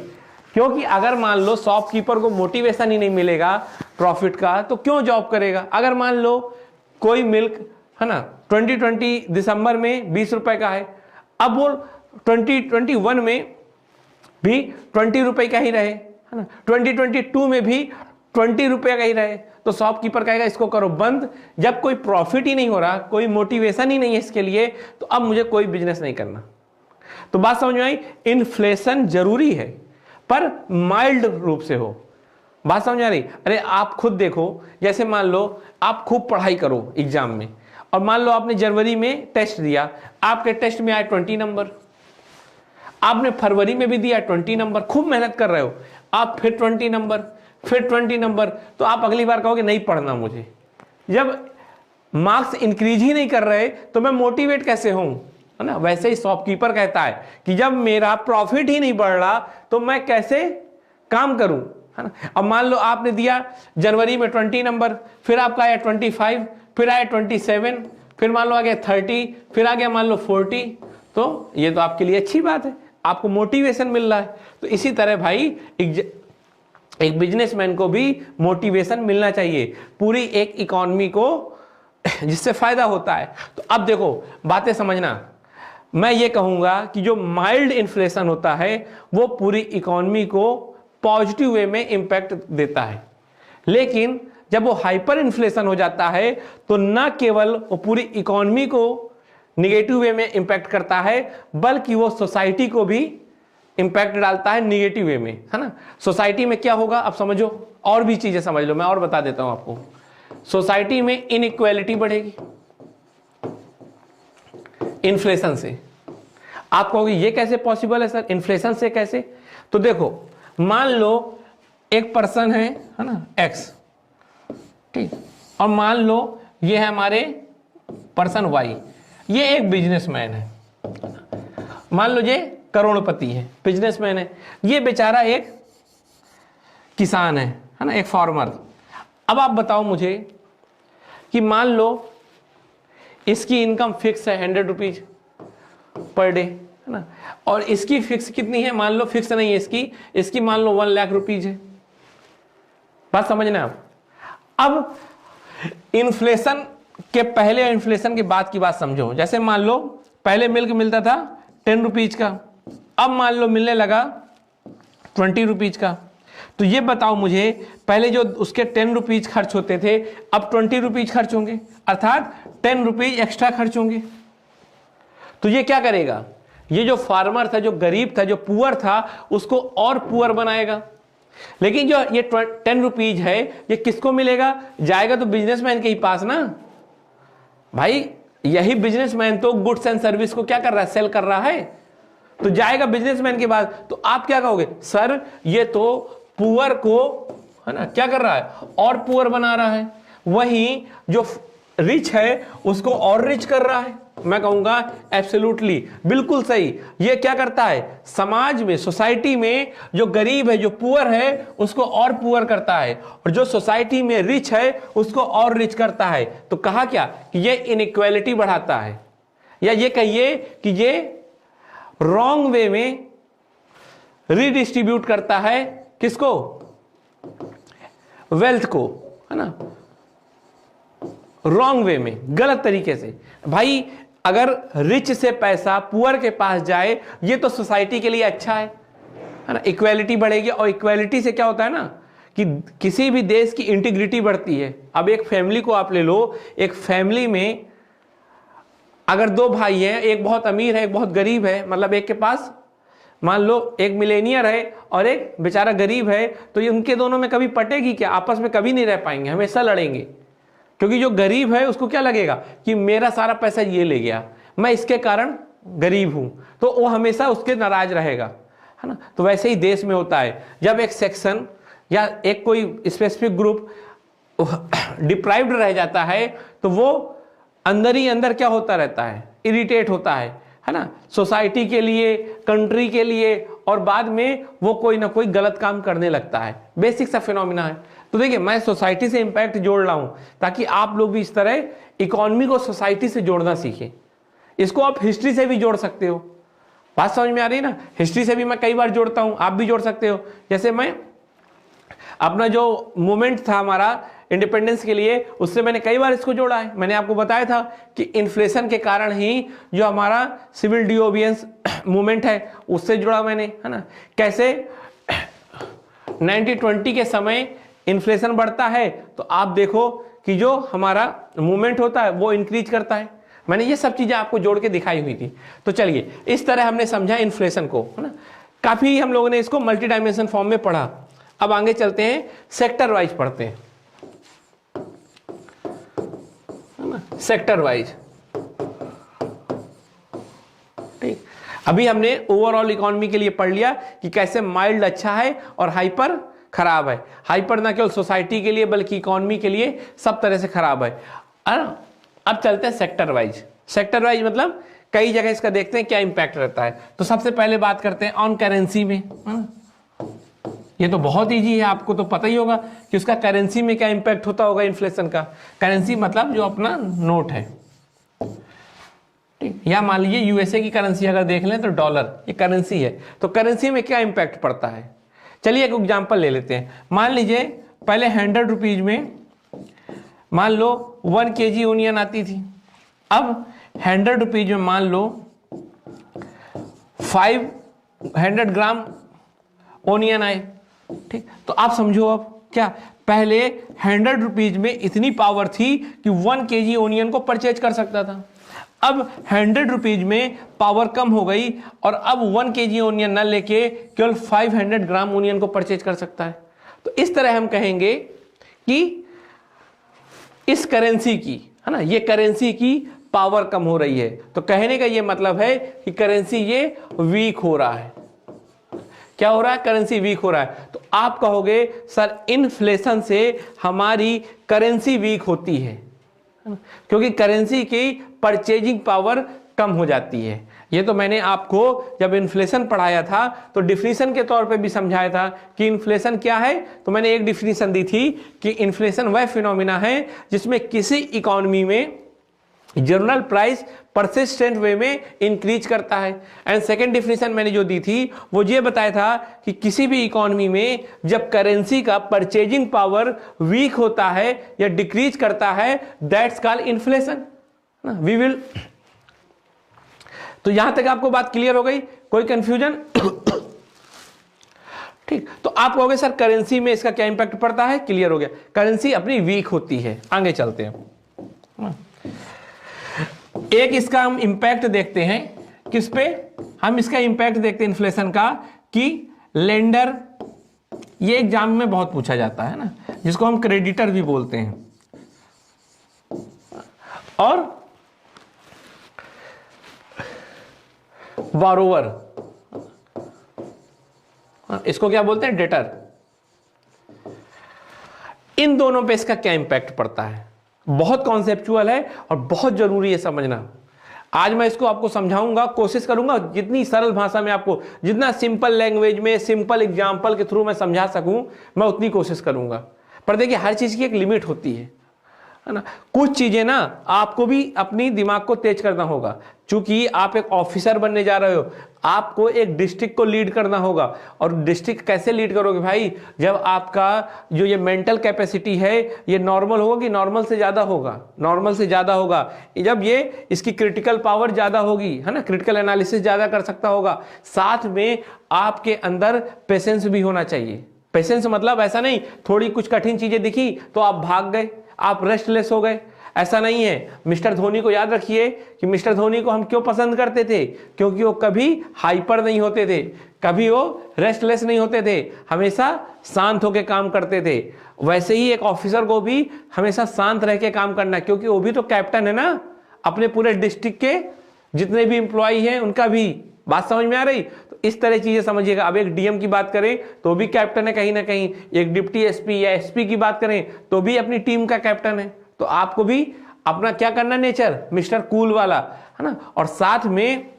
क्योंकि अगर मान लो शॉपकीपर को मोटिवेशन ही नहीं मिलेगा प्रॉफिट का, तो क्यों जॉब करेगा। अगर मान लो कोई मिल्क, है ना, 2020 दिसंबर में 20 रुपए का है, अब वो 2021 में भी 20 रुपए का ही रहे, है ना, 2022 में भी 20 रुपए का ही रहे, तो शॉपकीपर कहेगा इसको करो बंद। जब कोई प्रॉफिट ही नहीं हो रहा, कोई मोटिवेशन ही नहीं है इसके लिए, तो अब मुझे कोई बिजनेस नहीं करना। तो बात समझ में आई, इन्फ्लेशन जरूरी है पर माइल्ड रूप से हो। बात समझ आ रही? अरे आप खुद देखो, जैसे मान लो आप खूब पढ़ाई करो एग्जाम में और मान लो आपने जनवरी में टेस्ट दिया, आपके टेस्ट में आए 20 नंबर, आपने फरवरी में भी दिया 20 नंबर, खूब मेहनत कर रहे हो, आप फिर 20 नंबर, फिर 20 नंबर, तो आप अगली बार कहोगे नहीं पढ़ना मुझे। जब मार्क्स इंक्रीज ही नहीं कर रहे तो मैं मोटिवेट कैसे हूं, है ना। वैसे ही शॉपकीपर कहता है कि जब मेरा प्रॉफिट ही नहीं बढ़ रहा तो मैं कैसे काम करूं, है ना। अब मान लो आपने दिया जनवरी में 20 नंबर, फिर आपका आया 25, फिर आया 27, फिर मान लो आ गया 30, फिर आ गया मान लो 40, तो ये तो आपके लिए अच्छी बात है, आपको मोटिवेशन मिल रहा है। तो इसी तरह भाई एक बिजनेसमैन को भी मोटिवेशन मिलना चाहिए, पूरी एक इकोनॉमी को जिससे फायदा होता है। तो अब देखो बातें समझना, मैं ये कहूंगा कि जो माइल्ड इन्फ्लेशन होता है वो पूरी इकोनॉमी को पॉजिटिव वे में इंपैक्ट देता है, लेकिन जब वो हाइपर इन्फ्लेशन हो जाता है तो न केवल वो पूरी इकोनॉमी को निगेटिव वे में इंपैक्ट करता है, बल्कि वो सोसाइटी को भी इंपैक्ट डालता है निगेटिव वे में, है ना। सोसाइटी में क्या होगा अब समझो, और भी चीजें समझ लो, मैं और बता देता हूं आपको। सोसाइटी में इनइक्वालिटी बढ़ेगी इन्फ्लेशन से। आप कहोगे ये कैसे पॉसिबल है सर, इन्फ्लेशन से कैसे? तो देखो मान लो एक पर्सन है ना एक्स, ठीक, और मान लो ये है हमारे पर्सन वाई, ये एक बिजनेसमैन है, मान लो ये करोड़पति है, बिजनेसमैन है, ये बेचारा एक किसान है ना, एक फार्मर। अब आप बताओ मुझे कि मान लो इसकी इनकम फिक्स है 100 रुपीज पर डे, है ना, और इसकी फिक्स कितनी है, मान लो फिक्स नहीं है इसकी मान लो 1 लाख रुपीज है। बात समझना आप। अब इन्फ्लेशन के पहले और इन्फ्लेशन के बाद की बात समझो। जैसे मान लो पहले मिल्क मिलता था 10 रुपीज का, अब मान लो मिलने लगा 20 रुपीज का। तो ये बताओ मुझे, पहले जो उसके 10 रुपीज खर्च होते थे अब 20 रुपीज खर्च होंगे, अर्थात 10 रुपीज एक्स्ट्रा खर्च होंगे। तो ये क्या करेगा, ये जो फार्मर था, जो गरीब था, जो पुअर था, उसको और पुअर बनाएगा। लेकिन जो ये 10 रुपीज है ये किसको मिलेगा, जाएगा तो बिजनेसमैन के ही पास ना भाई। यही बिजनेसमैन तो गुड्स एंड सर्विस को क्या कर रहा है, सेल कर रहा है, तो जाएगा बिजनेसमैन के पास। तो आप क्या कहोगे, सर ये तो पुअर को, है ना, क्या कर रहा है, और पुअर बना रहा है, वहीं जो रिच है उसको और रिच कर रहा है। मैं कहूंगा एब्सोल्युटली बिल्कुल सही। ये क्या करता है, समाज में, सोसाइटी में जो गरीब है, जो पुअर है, उसको और पुअर करता है, और जो सोसाइटी में रिच है उसको और रिच करता है। तो कहा क्या कि ये इनइक्वालिटी बढ़ाता है, या ये कहिए कि ये रॉन्ग वे में रीडिस्ट्रीब्यूट करता है, किसको, वेल्थ को, है ना, रॉन्ग वे में, गलत तरीके से। भाई अगर रिच से पैसा पुअर के पास जाए ये तो सोसाइटी के लिए अच्छा है ना, इक्वालिटी बढ़ेगी। और इक्वालिटी से क्या होता है ना कि किसी भी देश की इंटीग्रिटी बढ़ती है। अब एक फैमिली को आप ले लो, एक फैमिली में अगर 2 भाई हैं, एक बहुत अमीर है एक बहुत गरीब है, मतलब एक के पास मान लो एक मिलेनियर है और एक बेचारा गरीब है, तो ये उनके दोनों में कभी पटेगी क्या, आपस में कभी नहीं रह पाएंगे, हमेशा लड़ेंगे। क्योंकि जो गरीब है उसको क्या लगेगा कि मेरा सारा पैसा ये ले गया, मैं इसके कारण गरीब हूं, तो वो हमेशा उसके नाराज रहेगा, है ना। तो वैसे ही देश में होता है, जब एक सेक्शन या एक कोई स्पेसिफिक ग्रुप डिप्राइव्ड रह जाता है तो वो अंदर ही अंदर क्या होता रहता है, इरिटेट होता है ना, सोसाइटी के लिए, कंट्री के लिए, और बाद में वो कोई ना कोई गलत काम करने लगता है। बेसिक सा फिनोमिना है। तो देखिए मैं सोसाइटी से इंपैक्ट जोड़ रहा हूं ताकि आप लोग भी इस तरह इकोनॉमी को सोसाइटी से जोड़ना सीखें। इसको आप हिस्ट्री से भी जोड़ सकते हो। बात समझ में आ रही है ना, हिस्ट्री से भी मैं कई बार जोड़ता हूं, आप भी जोड़ सकते हो। जैसे मैं अपना जो मूवमेंट था हमारा इंडिपेंडेंस के लिए, उससे मैंने कई बार इसको जोड़ा है। मैंने आपको बताया था कि इन्फ्लेशन के कारण ही जो हमारा सिविल डिसोबीडियंस मूवमेंट है उससे जुड़ा मैंने, है ना। कैसे 1920 के समय इन्फ्लेशन बढ़ता है तो आप देखो कि जो हमारा मूवमेंट होता है वो इंक्रीज करता है। मैंने ये सब चीजें आपको जोड़ के दिखाई हुई थी। तो चलिए इस तरह हमने समझा इन्फ्लेशन को, है ना। काफी हम लोगों ने इसको मल्टी डायमेंशन फॉर्म में पढ़ा। अब आगे चलते हैं, सेक्टर वाइज पढ़ते हैं, है ना। Sector wise. ठीक, अभी हमने ओवरऑल इकोनॉमी के लिए पढ़ लिया कि कैसे माइल्ड अच्छा है और हाइपर खराब है। हाइपर ना केवल सोसाइटी के लिए बल्कि इकोनॉमी के लिए सब तरह से खराब है। अब चलते हैं सेक्टर वाइज। सेक्टर वाइज मतलब कई जगह इसका देखते हैं क्या इंपैक्ट रहता है। तो सबसे पहले बात करते हैं ऑन करेंसी में। ये तो बहुत ईजी है, आपको तो पता ही होगा कि उसका करेंसी में क्या इंपैक्ट होता होगा इन्फ्लेशन का। करेंसी मतलब जो अपना नोट है, ठीक, या मान लीजिए यूएसए की करेंसी अगर देख लें तो डॉलर, ये करेंसी है। तो करेंसी में क्या इंपैक्ट पड़ता है, चलिए एक एग्जांपल ले लेते हैं। मान लीजिए पहले 100 रुपीज में मान लो 1 kg ओनियन आती थी। अब 100 रुपीज में मान लो 500 ग्राम ओनियन आए। ठीक, तो आप समझो अब क्या, पहले 100 रुपीज में इतनी पावर थी कि 1 kg ओनियन को परचेज कर सकता था। अब 100 रुपीज में पावर कम हो गई और अब 1 kg ओनियन न लेके केवल 500 ग्राम ओनियन को परचेज कर सकता है। तो इस तरह हम कहेंगे कि इस करेंसी की, है ना, ये करेंसी की पावर कम हो रही है। तो कहने का ये मतलब है कि करेंसी ये वीक हो रहा है। क्या हो रहा है, करेंसी वीक हो रहा है। तो आप कहोगे सर इन्फ्लेशन से हमारी करेंसी वीक होती है, क्योंकि करेंसी की परचेजिंग पावर कम हो जाती है। ये तो मैंने आपको जब इन्फ्लेशन पढ़ाया था तो डिफिनीशन के तौर पे भी समझाया था कि इन्फ्लेशन क्या है। तो मैंने एक डिफिनीशन दी थी कि इन्फ्लेशन वह फिनोमिना है जिसमें किसी इकोनॉमी में जनरल प्राइस परसिस्टेंट वे में इंक्रीज करता है। एंड सेकेंड डिफिनीशन मैंने जो दी थी वो ये बताया था कि किसी भी इकोनॉमी में जब करेंसी का परचेजिंग पावर वीक होता है या डिक्रीज करता है, that's called inflation. We will, तो यहां तक आपको बात क्लियर हो गई, कोई कंफ्यूजन? ठीक, तो आप कहोगे सर करेंसी में इसका क्या इंपैक्ट पड़ता है, क्लियर हो गया, करेंसी अपनी वीक होती है। आगे चलते हैं, एक इसका हम इंपैक्ट देखते हैं, किस पे, हम इसका इंपैक्ट देखते हैं इन्फ्लेशन का, कि लेंडर, ये एग्जाम में बहुत पूछा जाता है ना, जिसको हम क्रेडिटर भी बोलते हैं, और बारोवर, इसको क्या बोलते हैं, डेटर। इन दोनों पे इसका क्या इंपैक्ट पड़ता है, बहुत कॉन्सेप्चुअल है और बहुत जरूरी है समझना। आज मैं इसको आपको समझाऊंगा, कोशिश करूंगा जितनी सरल भाषा में आपको, जितना सिंपल लैंग्वेज में सिंपल एग्जांपल के थ्रू मैं समझा सकूं, मैं उतनी कोशिश करूंगा। पर देखिए हर चीज की एक लिमिट होती है ना। कुछ चीजें ना आपको भी अपनी दिमाग को तेज करना होगा, क्योंकि आप एक ऑफिसर बनने जा रहे हो, आपको एक डिस्ट्रिक्ट को लीड करना होगा। और डिस्ट्रिक्ट कैसे लीड करोगे भाई, जब आपका जो ये मेंटल कैपेसिटी है ये नॉर्मल होगा कि नॉर्मल से ज्यादा होगा, नॉर्मल से ज्यादा होगा। जब ये इसकी क्रिटिकल पावर ज्यादा होगी, है ना, क्रिटिकल एनालिसिस ज्यादा कर सकता होगा। साथ में आपके अंदर पेशेंस भी होना चाहिए। पेशेंस मतलब ऐसा नहीं थोड़ी कुछ कठिन चीजें दिखी तो आप भाग गए, आप रेस्टलेस हो गए, ऐसा नहीं है। मिस्टर धोनी को याद रखिए कि मिस्टर धोनी को हम क्यों पसंद करते थे, क्योंकि वो कभी हाइपर नहीं होते थे, कभी वो रेस्टलेस नहीं होते थे, हमेशा शांत होकर काम करते थे। वैसे ही एक ऑफिसर को भी हमेशा शांत रह के काम करना है, क्योंकि वो भी तो कैप्टन है ना, अपने पूरे डिस्ट्रिक्ट के जितने भी इंप्लॉई हैं उनका भी। बात समझ में आ रही? तो इस तरह चीजें समझिएगा। अब एक डीएम की बात करें तो भी कैप्टन है कहीं ना कहीं, एक डिप्टी एसपी या एसपी की बात करें तो भी अपनी टीम का कैप्टन है। तो आपको भी अपना क्या करना, नेचर मिस्टर कूल वाला, है ना, और साथ में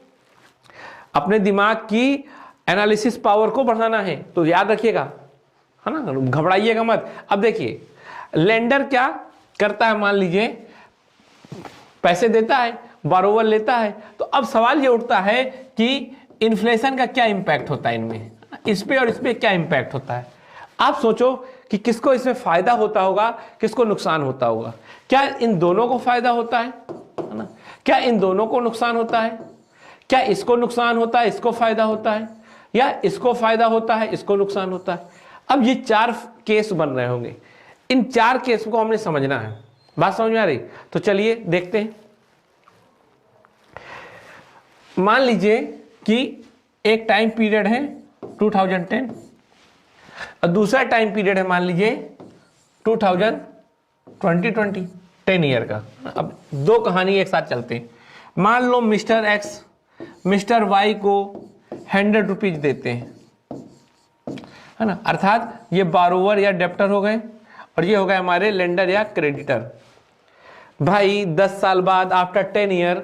अपने दिमाग की एनालिसिस पावर को बढ़ाना है। तो याद रखिएगा, है ना, घबराइएगा मत। अब देखिए लेंडर क्या करता है, मान लीजिए पैसे देता है, बारोवर लेता है। तो अब सवाल ये उठता है कि इन्फ्लेशन का क्या इंपैक्ट होता है इनमें, इस पे और इस पे क्या इंपैक्ट होता है। आप सोचो कि किसको इसमें फायदा होता होगा, किसको नुकसान होता होगा। क्या इन दोनों को फायदा होता है ना, क्या इन दोनों को नुकसान होता है, क्या इसको नुकसान होता है इसको फायदा होता है, या इसको फायदा होता है इसको नुकसान होता है। अब ये 4 केस बन रहे होंगे, इन 4 केस को हमने समझना है। बात समझ में आ रही? तो चलिए देखते हैं। मान लीजिए कि एक टाइम पीरियड है 2010 और दूसरा टाइम पीरियड है मान लीजिए 2020 10 ईयर का। अब दो कहानी एक साथ चलते हैं। मान लो मिस्टर एक्स मिस्टर वाई को 100 रुपीज देते हैं, है ना, अर्थात ये बारोवर या डेप्टर हो गए और ये हो गए हमारे लेंडर या क्रेडिटर। भाई 10 साल बाद आफ्टर 10 ईयर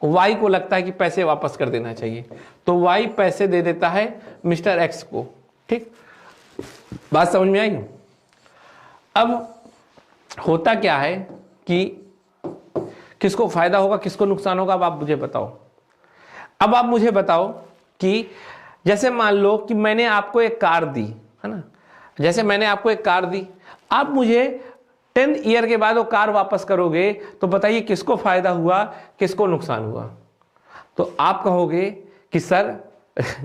वाई को लगता है कि पैसे वापस कर देना चाहिए, तो वाई पैसे दे देता है मिस्टर एक्स को। ठीक, बात समझ में आई? अब होता क्या है कि किसको फायदा होगा किसको नुकसान होगा, अब आप मुझे बताओ। अब आप मुझे बताओ कि जैसे मान लो कि मैंने आपको एक कार दी, है ना, जैसे मैंने आपको एक कार दी, आप मुझे 10 ईयर के बाद वो कार वापस करोगे, तो बताइए किसको फायदा हुआ किसको नुकसान हुआ? तो आप कहोगे कि सर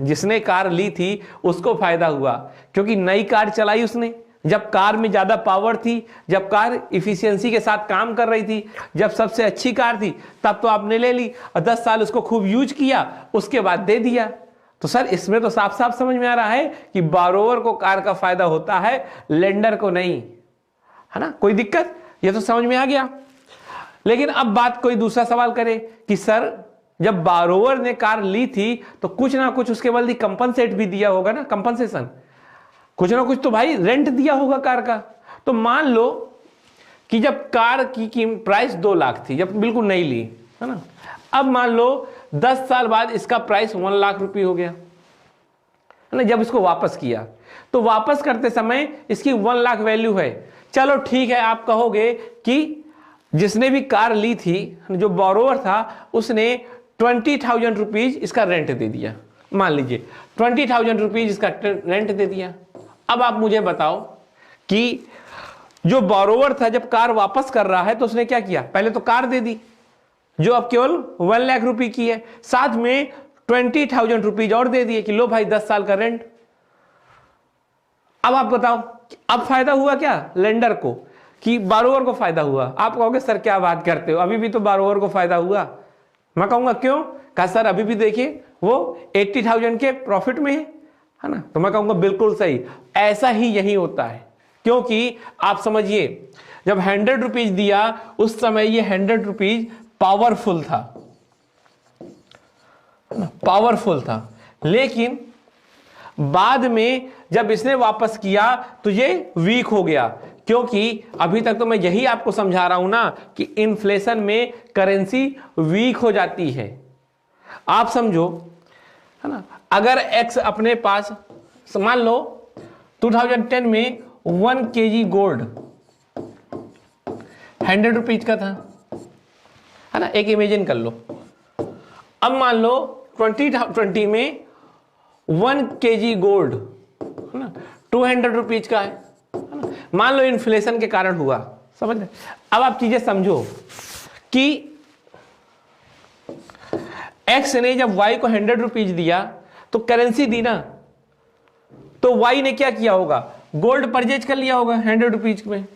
जिसने कार ली थी उसको फायदा हुआ, क्योंकि नई कार चलाई उसने, जब कार में ज्यादा पावर थी, जब कार इफिशियंसी के साथ काम कर रही थी, जब सबसे अच्छी कार थी, तब तो आपने ले ली और 10 साल उसको खूब यूज किया, उसके बाद दे दिया। तो सर इसमें तो साफ साफ समझ में आ रहा है कि बारोवर को कार का फायदा होता है, लेंडर को नहीं, है ना। कोई दिक्कत? ये तो समझ में आ गया। लेकिन अब बात कोई दूसरा सवाल करे कि सर जब बारोवर ने कार ली थी तो कुछ ना कुछ उसके बदले कंपनसेट भी दिया होगा ना, कंपनसेशन, कुछ ना कुछ तो भाई रेंट दिया होगा कार का। तो मान लो कि जब कार की प्राइस 2 लाख थी, जब बिल्कुल नई ली, है ना, अब मान लो 10 साल बाद इसका प्राइस 1 लाख रुपए हो गया, है ना। जब इसको वापस किया तो वापस करते समय इसकी 1 लाख वैल्यू है। चलो ठीक है, आप कहोगे कि जिसने भी कार ली थी, जो बोरोवर था, उसने 20,000 रुपीज इसका रेंट दे दिया, मान लीजिए 20,000 रुपीज इसका रेंट दे दिया। अब आप मुझे बताओ कि जो बोरोवर था जब कार वापस कर रहा है तो उसने क्या किया? पहले तो कार दे दी जो अब केवल 1 लाख रुपए की है, साथ में 20,000 रुपीज और दे दिए कि लो भाई 10 साल का रेंट। अब आप बताओ अब फायदा हुआ क्या लेंडर को कि बारोवर को फायदा हुआ? आप कहोगे सर क्या बात करते हो, अभी भी तो बारोवर को फायदा हुआ। मैं कहूंगा क्यों? कहा सर अभी भी देखिए वो 80,000 के प्रॉफिट में है ना। तो मैं कहूंगा बिल्कुल सही, ऐसा ही यही होता है। क्योंकि आप समझिए जब 100 रुपीज दिया उस समय ये 100 रुपीज पावरफुल था, पावरफुल था, लेकिन बाद में जब इसने वापस किया तो ये वीक हो गया। क्योंकि अभी तक तो मैं यही आपको समझा रहा हूं ना कि इन्फ्लेशन में करेंसी वीक हो जाती है। आप समझो, है ना, अगर एक्स अपने पास मान लो 2010 में 1 kg गोल्ड 100 रुपीज का था, है ना, एक इमेजिन कर लो। अब मान लो 2020 में 1 kg गोल्ड, है ना, 200 रुपीज का है ना। मान लो इन्फ्लेशन के कारण हुआ, समझ रहे? अब आप चीजें समझो कि एक्स ने जब वाई को 100 रुपीज दिया तो करेंसी दी ना, तो वाई ने क्या किया होगा? गोल्ड परचेज कर लिया होगा 100 रुपीज में, है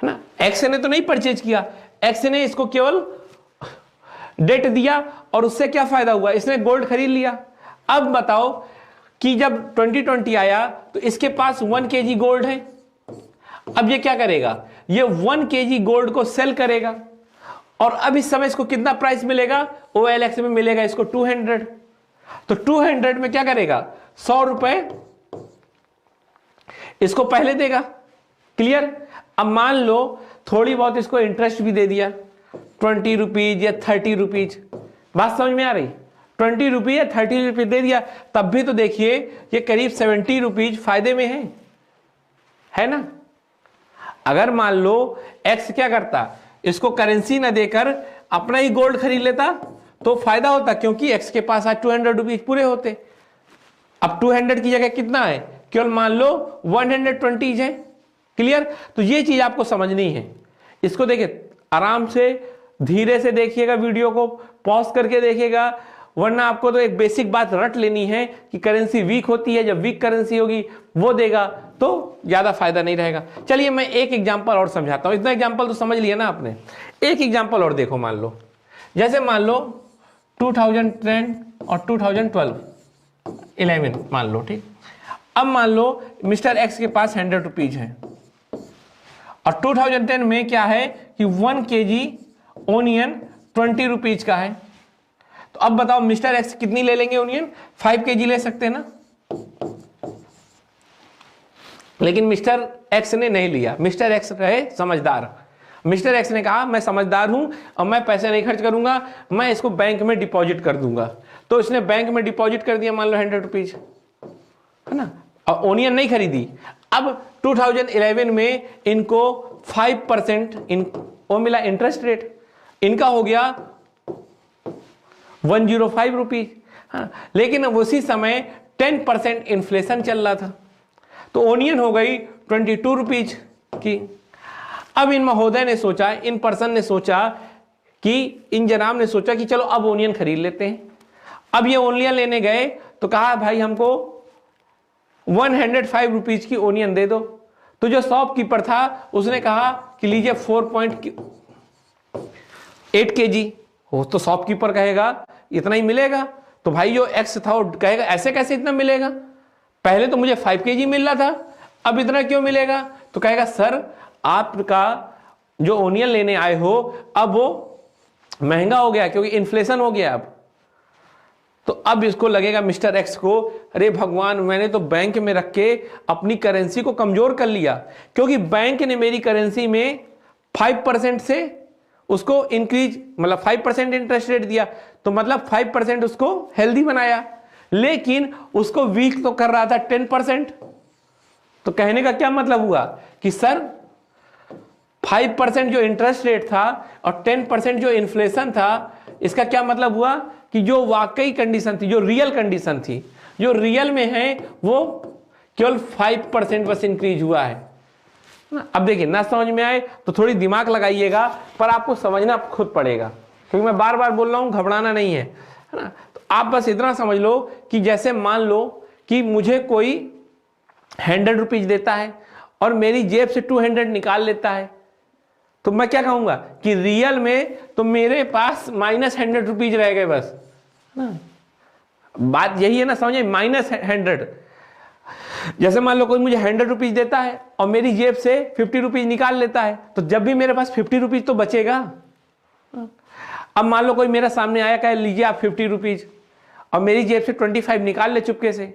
ना। एक्स ने तो नहीं परचेज किया, एक्स ने इसको केवल डेट दिया और उससे क्या फायदा हुआ? इसने गोल्ड खरीद लिया। अब बताओ कि जब 2020 आया तो इसके पास 1 kg गोल्ड है। अब ये क्या करेगा? ये 1 kg गोल्ड को सेल करेगा और अब इस समय इसको कितना प्राइस मिलेगा? OLX में मिलेगा इसको 200। तो 200 में क्या करेगा? 100 रुपए इसको पहले देगा। क्लियर? अब मान लो थोड़ी बहुत इसको इंटरेस्ट भी दे दिया, 20 रुपीज या 30 रुपीज। बात समझ में आ रही? 20 रुपीज या 30 रुपीज दे दिया, तब भी तो देखिए ये करीब 70 रुपीज फायदे में है ना। अगर मान लो एक्स क्या करता, इसको करेंसी ना देकर अपना ही गोल्ड खरीद लेता तो फायदा होता, क्योंकि एक्स के पास आज 200 रुपीज पूरे होते। अब 200 की जगह कितना है? केवल मान लो 120 है। क्लियर? तो ये चीज आपको समझनी है। इसको देखिए आराम से धीरे से देखिएगा, वीडियो को पॉज करके देखिएगा, वरना आपको तो एक बेसिक बात रट लेनी है कि करेंसी वीक होती है, जब वीक करेंसी होगी वो देगा तो ज्यादा फायदा नहीं रहेगा। चलिए मैं एक एग्जांपल और समझाता हूं, इतना एग्जांपल तो समझ लिया ना आपने। एक एग्जांपल और देखो, मान लो जैसे मान लो 2010 और 2011 मान लो, ठीक। अब मान लो मिस्टर एक्स के पास 100 रुपीज है और 2010 में क्या है कि 1 kg ओनियन 20 रुपीज का है। तो अब बताओ मिस्टर एक्स कितनी ले लेंगे ओनियन? 5 kg ले सकते हैं ना, लेकिन मिस्टर एक्स ने नहीं लिया। मिस्टर एक्स रहे समझदार। मिस्टर एक्स ने कहा मैं समझदार हूं और मैं पैसे नहीं खर्च करूंगा, मैं इसको बैंक में डिपॉजिट कर दूंगा। तो इसने बैंक में डिपॉजिट कर दिया, मान लो 100 रुपीज, है ना, और ओनियन नहीं खरीदी। अब 2011 में इनको 5% वो मिला इंटरेस्ट रेट, इनका हो गया 105 रुपीज। हाँ, लेकिन अब उसी समय 10% इन्फ्लेशन चल रहा था, तो ओनियन हो गई 22 रुपीज की। अब इन महोदय ने सोचा, इन पर्सन ने सोचा कि इन जनाब ने सोचा कि चलो अब ओनियन खरीद लेते हैं। अब ये ओनियन लेने गए तो कहा भाई हमको 105 रुपीज की ओनियन दे दो। तो जो शॉपकीपर था उसने कहा कि लीजिए 4.8 kg। हो तो शॉपकीपर कहेगा इतना ही मिलेगा, तो भाई जो एक्स था वो कहेगा ऐसे कैसे इतना मिलेगा, पहले तो मुझे 5 kg मिल रहा था, अब इतना क्यों मिलेगा? तो कहेगा सर आपका जो ओनियन लेने आए हो अब वो महंगा हो गया क्योंकि इन्फ्लेशन हो गया अब। तो अब इसको लगेगा मिस्टर एक्स को, अरे भगवान मैंने तो बैंक में रख के अपनी करेंसी को कमजोर कर लिया, क्योंकि बैंक ने मेरी करेंसी में 5% से उसको इंक्रीज, मतलब 5% इंटरेस्ट रेट दिया, तो मतलब 5% उसको हेल्दी बनाया, लेकिन उसको वीक तो कर रहा था 10%। तो कहने का क्या मतलब हुआ कि सर 5% जो इंटरेस्ट रेट था और 10% जो इन्फ्लेशन था, इसका क्या मतलब हुआ कि जो वाकई कंडीशन थी, जो रियल कंडीशन थी, जो रियल में है, वो केवल 5% बस इंक्रीज हुआ है। अब देखिए ना समझ में आए तो थोड़ी दिमाग लगाइएगा, पर आपको समझना खुद पड़ेगा, क्योंकि मैं बार बार बोल रहा हूं घबराना नहीं है ना। तो आप बस इतना समझ लो कि जैसे मान लो कि मुझे कोई 100 रुपीज देता है और मेरी जेब से 200 निकाल लेता है, तो मैं क्या कहूंगा कि रियल में तो मेरे पास -100 रुपीज रह गए बस ना। बात यही है ना, समझे, -100। जैसे मान लो कोई मुझे 100 रुपीज देता है और मेरी जेब से 50 रुपीज निकाल लेता है, तो जब भी मेरे पास 50 रुपीज तो बचेगा। अब मान लो कोई मेरे सामने आया, कहे लीजिए आप 50 रुपीज, और मेरी जेब से 25 निकाल ले चुपके से,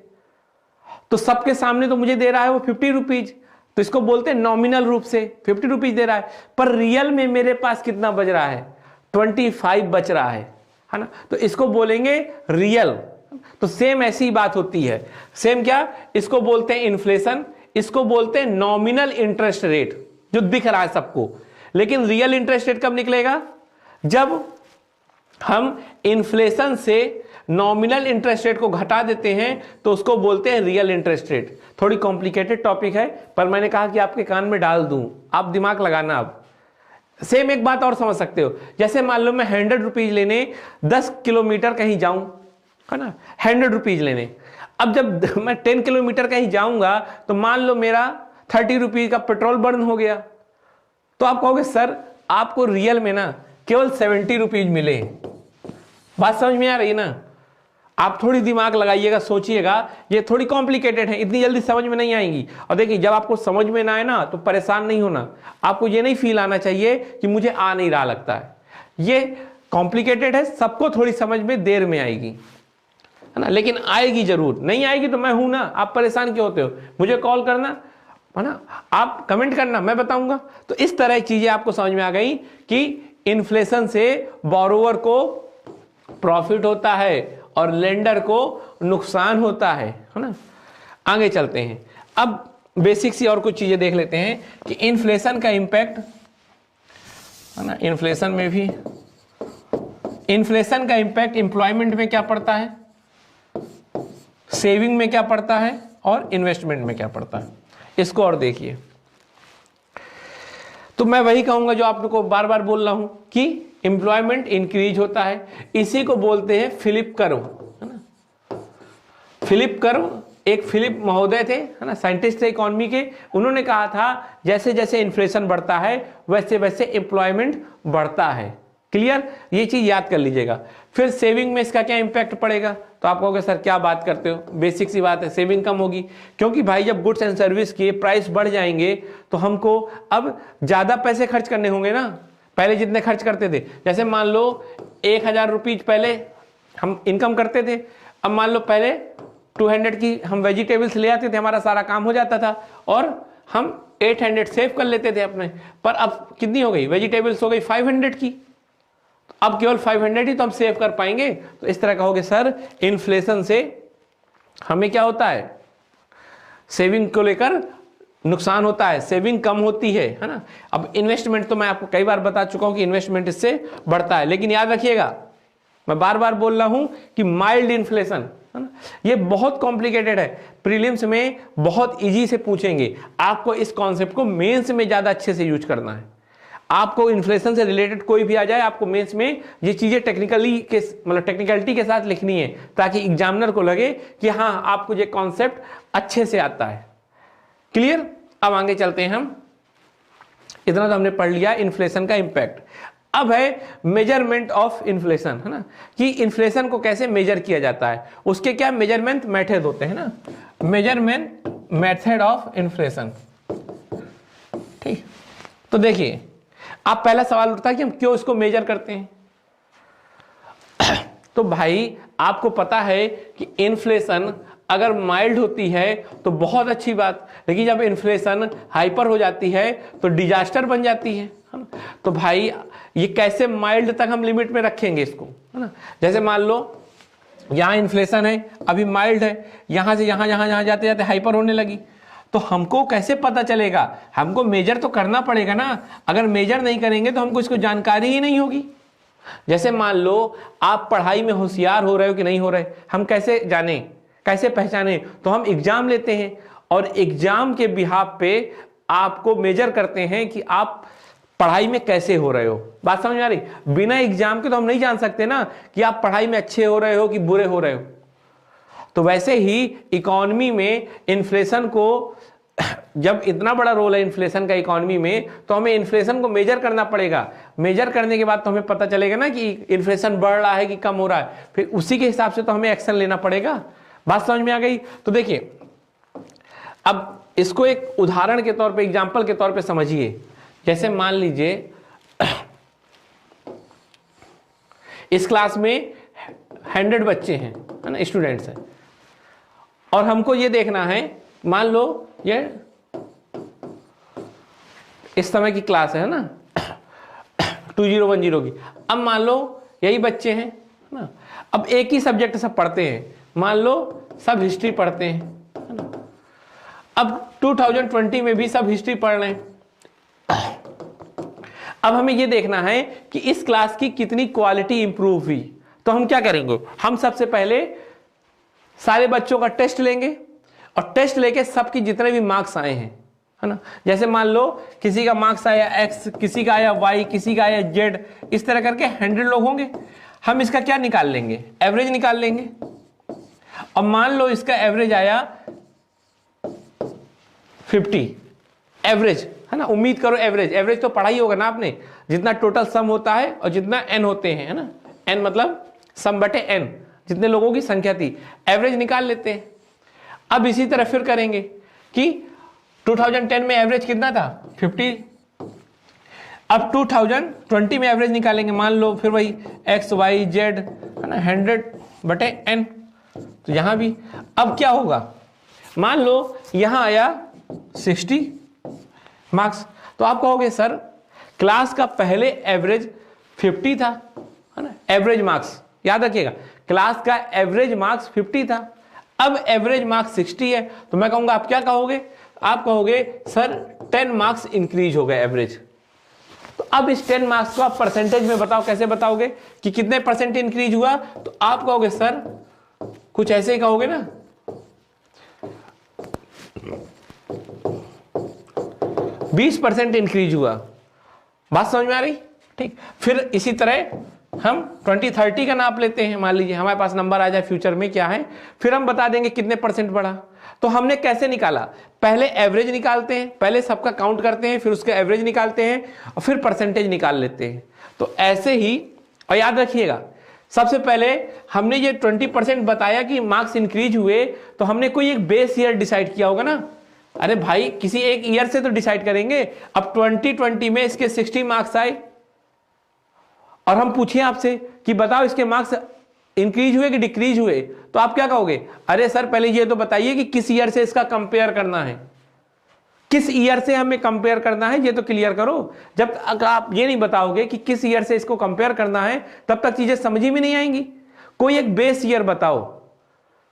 तो सबके सामने तो मुझे दे रहा है वो 50 रुपीज, तो इसको बोलते हैं नॉमिनल रूप से 50 रुपीज दे रहा है, पर रियल में मेरे पास कितना बच रहा है? 25 बच रहा है ना। तो इसको बोलेंगे रियल। तो सेम ऐसी ही बात होती है। सेम क्या? इसको बोलते हैं इन्फ्लेशन, इसको बोलते हैं नॉमिनल इंटरेस्ट रेट, जो दिख रहा है सबको। लेकिन रियल इंटरेस्ट रेट कब निकलेगा? जब हम इन्फ्लेशन से नॉमिनल इंटरेस्ट रेट को घटा देते हैं, तो उसको बोलते हैं रियल इंटरेस्ट रेट। थोड़ी कॉम्प्लिकेटेड टॉपिक है, पर मैंने कहा कि आपके कान में डाल दूं, आप दिमाग लगाना। अब सेम एक बात और समझ सकते हो, जैसे मान लो मैं 100 रुपीज लेने 10 किलोमीटर कहीं जाऊं, है ना, 100 रुपीज लेने। अब जब मैं 10 किलोमीटर कहीं जाऊंगा तो मान लो मेरा 30 रुपीज का पेट्रोल बर्न हो गया, तो आप कहोगे सर आपको रियल में ना केवल 70 रुपीज मिले। बात समझ में आ रही है ना? आप थोड़ी दिमाग लगाइएगा, सोचिएगा, ये थोड़ी कॉम्प्लिकेटेड है, इतनी जल्दी समझ में नहीं आएंगी। और देखिए जब आपको समझ में ना आए ना तो परेशान नहीं होना, आपको ये नहीं फील आना चाहिए कि मुझे आ नहीं रहा लगता है। ये कॉम्प्लिकेटेड है, सबको थोड़ी समझ में देर में आएगी, है ना, लेकिन आएगी जरूर। नहीं आएगी तो मैं हूं ना, आप परेशान क्यों होते हो? मुझे कॉल करना, है ना, आप कमेंट करना, मैं बताऊंगा। तो इस तरह चीजें आपको समझ में आ गई कि इन्फ्लेशन से बोरोवर को प्रॉफिट होता है और लेंडर को नुकसान होता है ना। आगे चलते हैं, अब बेसिक सी और कुछ चीजें देख लेते हैं कि इन्फ्लेशन का इंपैक्ट, है ना, इन्फ्लेशन में भी इन्फ्लेशन का इंपैक्ट एम्प्लॉयमेंट में क्या पड़ता है, सेविंग में क्या पड़ता है और इन्वेस्टमेंट में क्या पड़ता है, इसको और देखिए। तो मैं वही कहूंगा जो आपको बार बार बोल रहा हूं कि एम्प्लॉयमेंट इंक्रीज होता है, इसी को बोलते हैं फिलिप कर्व, है ना। फिलिप कर्व, एक फिलिप महोदय थे, है ना, साइंटिस्ट थे इकोनॉमी के, उन्होंने कहा था जैसे जैसे इन्फ्लेशन बढ़ता है वैसे वैसे एम्प्लॉयमेंट बढ़ता है। क्लियर, ये चीज याद कर लीजिएगा। फिर सेविंग में इसका क्या इंपैक्ट पड़ेगा, तो आप कहोगे सर क्या बात करते हो, बेसिक सी बात है, सेविंग कम होगी, क्योंकि भाई जब गुड्स एंड सर्विस के प्राइस बढ़ जाएंगे तो हमको अब ज्यादा पैसे खर्च करने होंगे ना, पहले जितने खर्च करते थे। जैसे मान लो 1000 रुपीज पहले हम इनकम करते थे, अब मान लो पहले 200 की हम वेजिटेबल्स ले आते थे, हमारा सारा काम हो जाता था और हम 800 सेव कर लेते थे अपने, पर अब कितनी हो गई वेजिटेबल्स, हो गई 500 की, अब केवल 500 ही तो हम सेव कर पाएंगे। तो इस तरह कहोगे सर इन्फ्लेशन से हमें क्या होता है, सेविंग को लेकर नुकसान होता है, सेविंग कम होती है ना। अब इन्वेस्टमेंट तो मैं आपको कई बार बता चुका हूं कि इन्वेस्टमेंट इससे बढ़ता है, लेकिन याद रखिएगा मैं बार बार बोल रहा हूं कि माइल्ड इन्फ्लेशन है ना, ये बहुत कॉम्प्लिकेटेड है, प्रीलिम्स में बहुत इजी से पूछेंगे, आपको इस कॉन्सेप्ट को मेंस में ज्यादा अच्छे से यूज करना है। आपको इन्फ्लेशन से रिलेटेड कोई भी आ जाए, आपको मेंस में ये चीजें टेक्निकली के मतलब टेक्निकलिटी के साथ लिखनी है, ताकि एग्जामिनर को लगे कि हाँ आपको ये कॉन्सेप्ट अच्छे से आता है। क्लियर, अब आगे चलते हैं हम, इतना तो हमने पढ़ लिया इन्फ्लेशन का इंपैक्ट। अब है मेजरमेंट ऑफ इन्फ्लेशन, है ना, कि इन्फ्लेशन को कैसे मेजर किया जाता है, उसके क्या मेजरमेंट मेथड होते हैं ना, मेजरमेंट मेथड ऑफ इन्फ्लेशन। ठीक, तो देखिए आप पहला सवाल उठता है कि हम क्यों इसको मेजर करते हैं। तो भाई आपको पता है कि इन्फ्लेशन अगर माइल्ड होती है तो बहुत अच्छी बात, लेकिन जब इन्फ्लेशन हाइपर हो जाती है तो डिजास्टर बन जाती है ना। तो भाई ये कैसे माइल्ड तक हम लिमिट में रखेंगे इसको, है ना। जैसे मान लो यहां इन्फ्लेशन है, अभी माइल्ड है, यहां से यहां यहां यहां जाते जाते हाइपर होने लगी, तो हमको कैसे पता चलेगा, हमको मेजर तो करना पड़ेगा ना। अगर मेजर नहीं करेंगे तो हमको इसको जानकारी ही नहीं होगी। जैसे मान लो आप पढ़ाई में होशियार हो रहे हो कि नहीं हो रहे, हम कैसे जाने, कैसे पहचाने, तो हम एग्जाम लेते हैं और एग्जाम के बिहाफ पे आपको मेजर करते हैं कि आप पढ़ाई में कैसे हो रहे हो। बात समझ में आ रही, बिना एग्जाम के तो हम नहीं जान सकते ना कि आप पढ़ाई में अच्छे हो रहे हो कि बुरे हो रहे हो। तो वैसे ही इकोनॉमी में इन्फ्लेशन को, जब इतना बड़ा रोल है इन्फ्लेशन का इकोनॉमी में, तो हमें इन्फ्लेशन को मेजर करना पड़ेगा। मेजर करने के बाद तो हमें पता चलेगा ना कि इन्फ्लेशन बढ़ रहा है कि कम हो रहा है, फिर उसी के हिसाब से तो हमें एक्शन लेना पड़ेगा। बात समझ में आ गई। तो देखिए अब इसको एक उदाहरण के तौर पे, एग्जाम्पल के तौर पे समझिए। जैसे मान लीजिए इस क्लास में 100 बच्चे हैं, है ना, स्टूडेंट्स हैं, और हमको ये देखना है, मान लो ये इस समय की क्लास है ना 2010 की। अब मान लो यही बच्चे हैं ना, अब एक ही सब्जेक्ट सब पढ़ते हैं, मान लो सब हिस्ट्री पढ़ते हैं, है ना। अब 2020 में भी सब हिस्ट्री पढ़ रहे हैं। अब हमें यह देखना है कि इस क्लास की कितनी क्वालिटी इंप्रूव हुई। तो हम क्या करेंगे, हम सबसे पहले सारे बच्चों का टेस्ट लेंगे और टेस्ट लेके सबकी जितने भी मार्क्स आए हैं, है ना, जैसे मान लो किसी का मार्क्स आया x, किसी का आया y, किसी का आया z, इस तरह करके 100 लोग होंगे। हम इसका क्या निकाल लेंगे, एवरेज निकाल लेंगे। और मान लो इसका एवरेज आया 50, एवरेज, है ना, उम्मीद करो एवरेज, एवरेज तो पढ़ा ही होगा ना आपने, जितना टोटल सम होता है और जितना n होते हैं, है ना, n मतलब सम बटे n, जितने लोगों की संख्या थी, एवरेज निकाल लेते हैं। अब इसी तरह फिर करेंगे कि 2010 में एवरेज कितना था 50, अब 2020 में एवरेज निकालेंगे, मान लो फिर वही x y z, है ना, 100 बटे n। तो यहां भी अब क्या होगा, मान लो यहां आया 60 मार्क्स, तो आप कहोगे सर क्लास का पहले एवरेज 50 था, है ना, एवरेज मार्क्स याद रखिएगा, क्लास का एवरेज मार्क्स 50 था, अब एवरेज मार्क्स 60 है। तो मैं कहूंगा आप क्या कहोगे, आप कहोगे सर 10 मार्क्स इंक्रीज हो गए एवरेज। तो अब इस 10 मार्क्स को आप परसेंटेज में बताओ, कैसे बताओगे कि कितने परसेंट इंक्रीज हुआ। तो आप कहोगे सर कुछ ऐसे ही कहोगे ना, 20% इंक्रीज हुआ। बात समझ में आ रही, ठीक। फिर इसी तरह हम 2030 का नाप लेते हैं, मान लीजिए हमारे पास नंबर आ जाए फ्यूचर में क्या है, फिर हम बता देंगे कितने परसेंट बढ़ा। तो हमने कैसे निकाला, पहले एवरेज निकालते हैं, पहले सबका काउंट करते हैं, फिर उसका एवरेज निकालते हैं और फिर परसेंटेज निकाल लेते हैं। तो ऐसे ही, और याद रखिएगा सबसे पहले हमने ये 20% बताया कि मार्क्स इंक्रीज हुए, तो हमने कोई एक बेस ईयर डिसाइड किया होगा ना। अरे भाई किसी एक ईयर से तो डिसाइड करेंगे। अब 2020 में इसके 60 मार्क्स आए और हम पूछें आपसे कि बताओ इसके मार्क्स इंक्रीज हुए कि डिक्रीज हुए, तो आप क्या कहोगे? अरे सर पहले ये तो बताइए कि किस ईयर से इसका कंपेयर करना है, किस ईयर से हमें कंपेयर करना है, ये तो क्लियर करो। जब तक आप ये नहीं बताओगे कि किस ईयर से इसको कंपेयर करना है, तब तक चीजें समझ ही में नहीं आएंगी। कोई एक बेस ईयर बताओ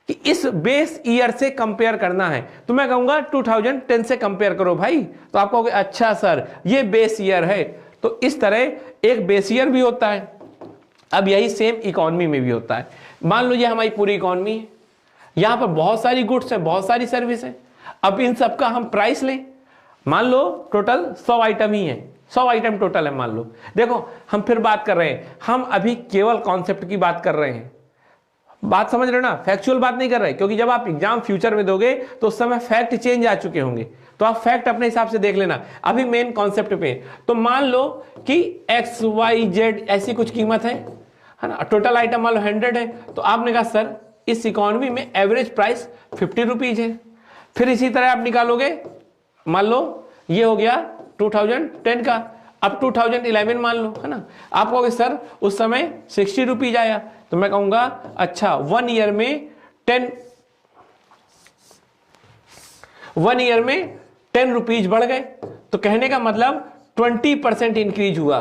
कि इस बेस ईयर से कंपेयर करना है, तो मैं कहूंगा 2010 से कंपेयर करो भाई। तो आप कहोगे अच्छा सर ये बेस ईयर है। तो इस तरह एक बेस ईयर भी होता है। अब यही सेम इकोनॉमी में भी होता है। मान लो ये हमारी पूरी इकोनॉमी है, यहां पर बहुत सारी गुड्स है, बहुत सारी सर्विस है। अब इन सब का हम प्राइस लें, मान लो टोटल 100 आइटम ही है, 100 आइटम टोटल है मान लो। देखो हम फिर बात कर रहे हैं, हम अभी केवल कॉन्सेप्ट की बात कर रहे हैं, बात समझ रहे हो ना, फैक्चुअल बात नहीं कर रहे, क्योंकि जब आप एग्जाम फ्यूचर में दोगे तो उस समय फैक्ट चेंज आ चुके होंगे, तो आप फैक्ट अपने हिसाब से देख लेना। अभी मेन कॉन्सेप्ट पे, तो मान लो कि XYZ ऐसी कुछ कीमत है ना, टोटल आइटम मान लो 100 है, तो आपने कहा सर इस इकोनॉमी में एवरेज प्राइस 50 रुपीज है। फिर इसी तरह आप निकालोगे, मान लो ये हो गया 2010 का, अब 2011 मान लो, है ना। आप कहोगे सर उस समय 60 रुपीज आया, तो मैं कहूंगा अच्छा 1 ईयर में 10 रुपीज बढ़ गए, तो कहने का मतलब 20% इंक्रीज हुआ।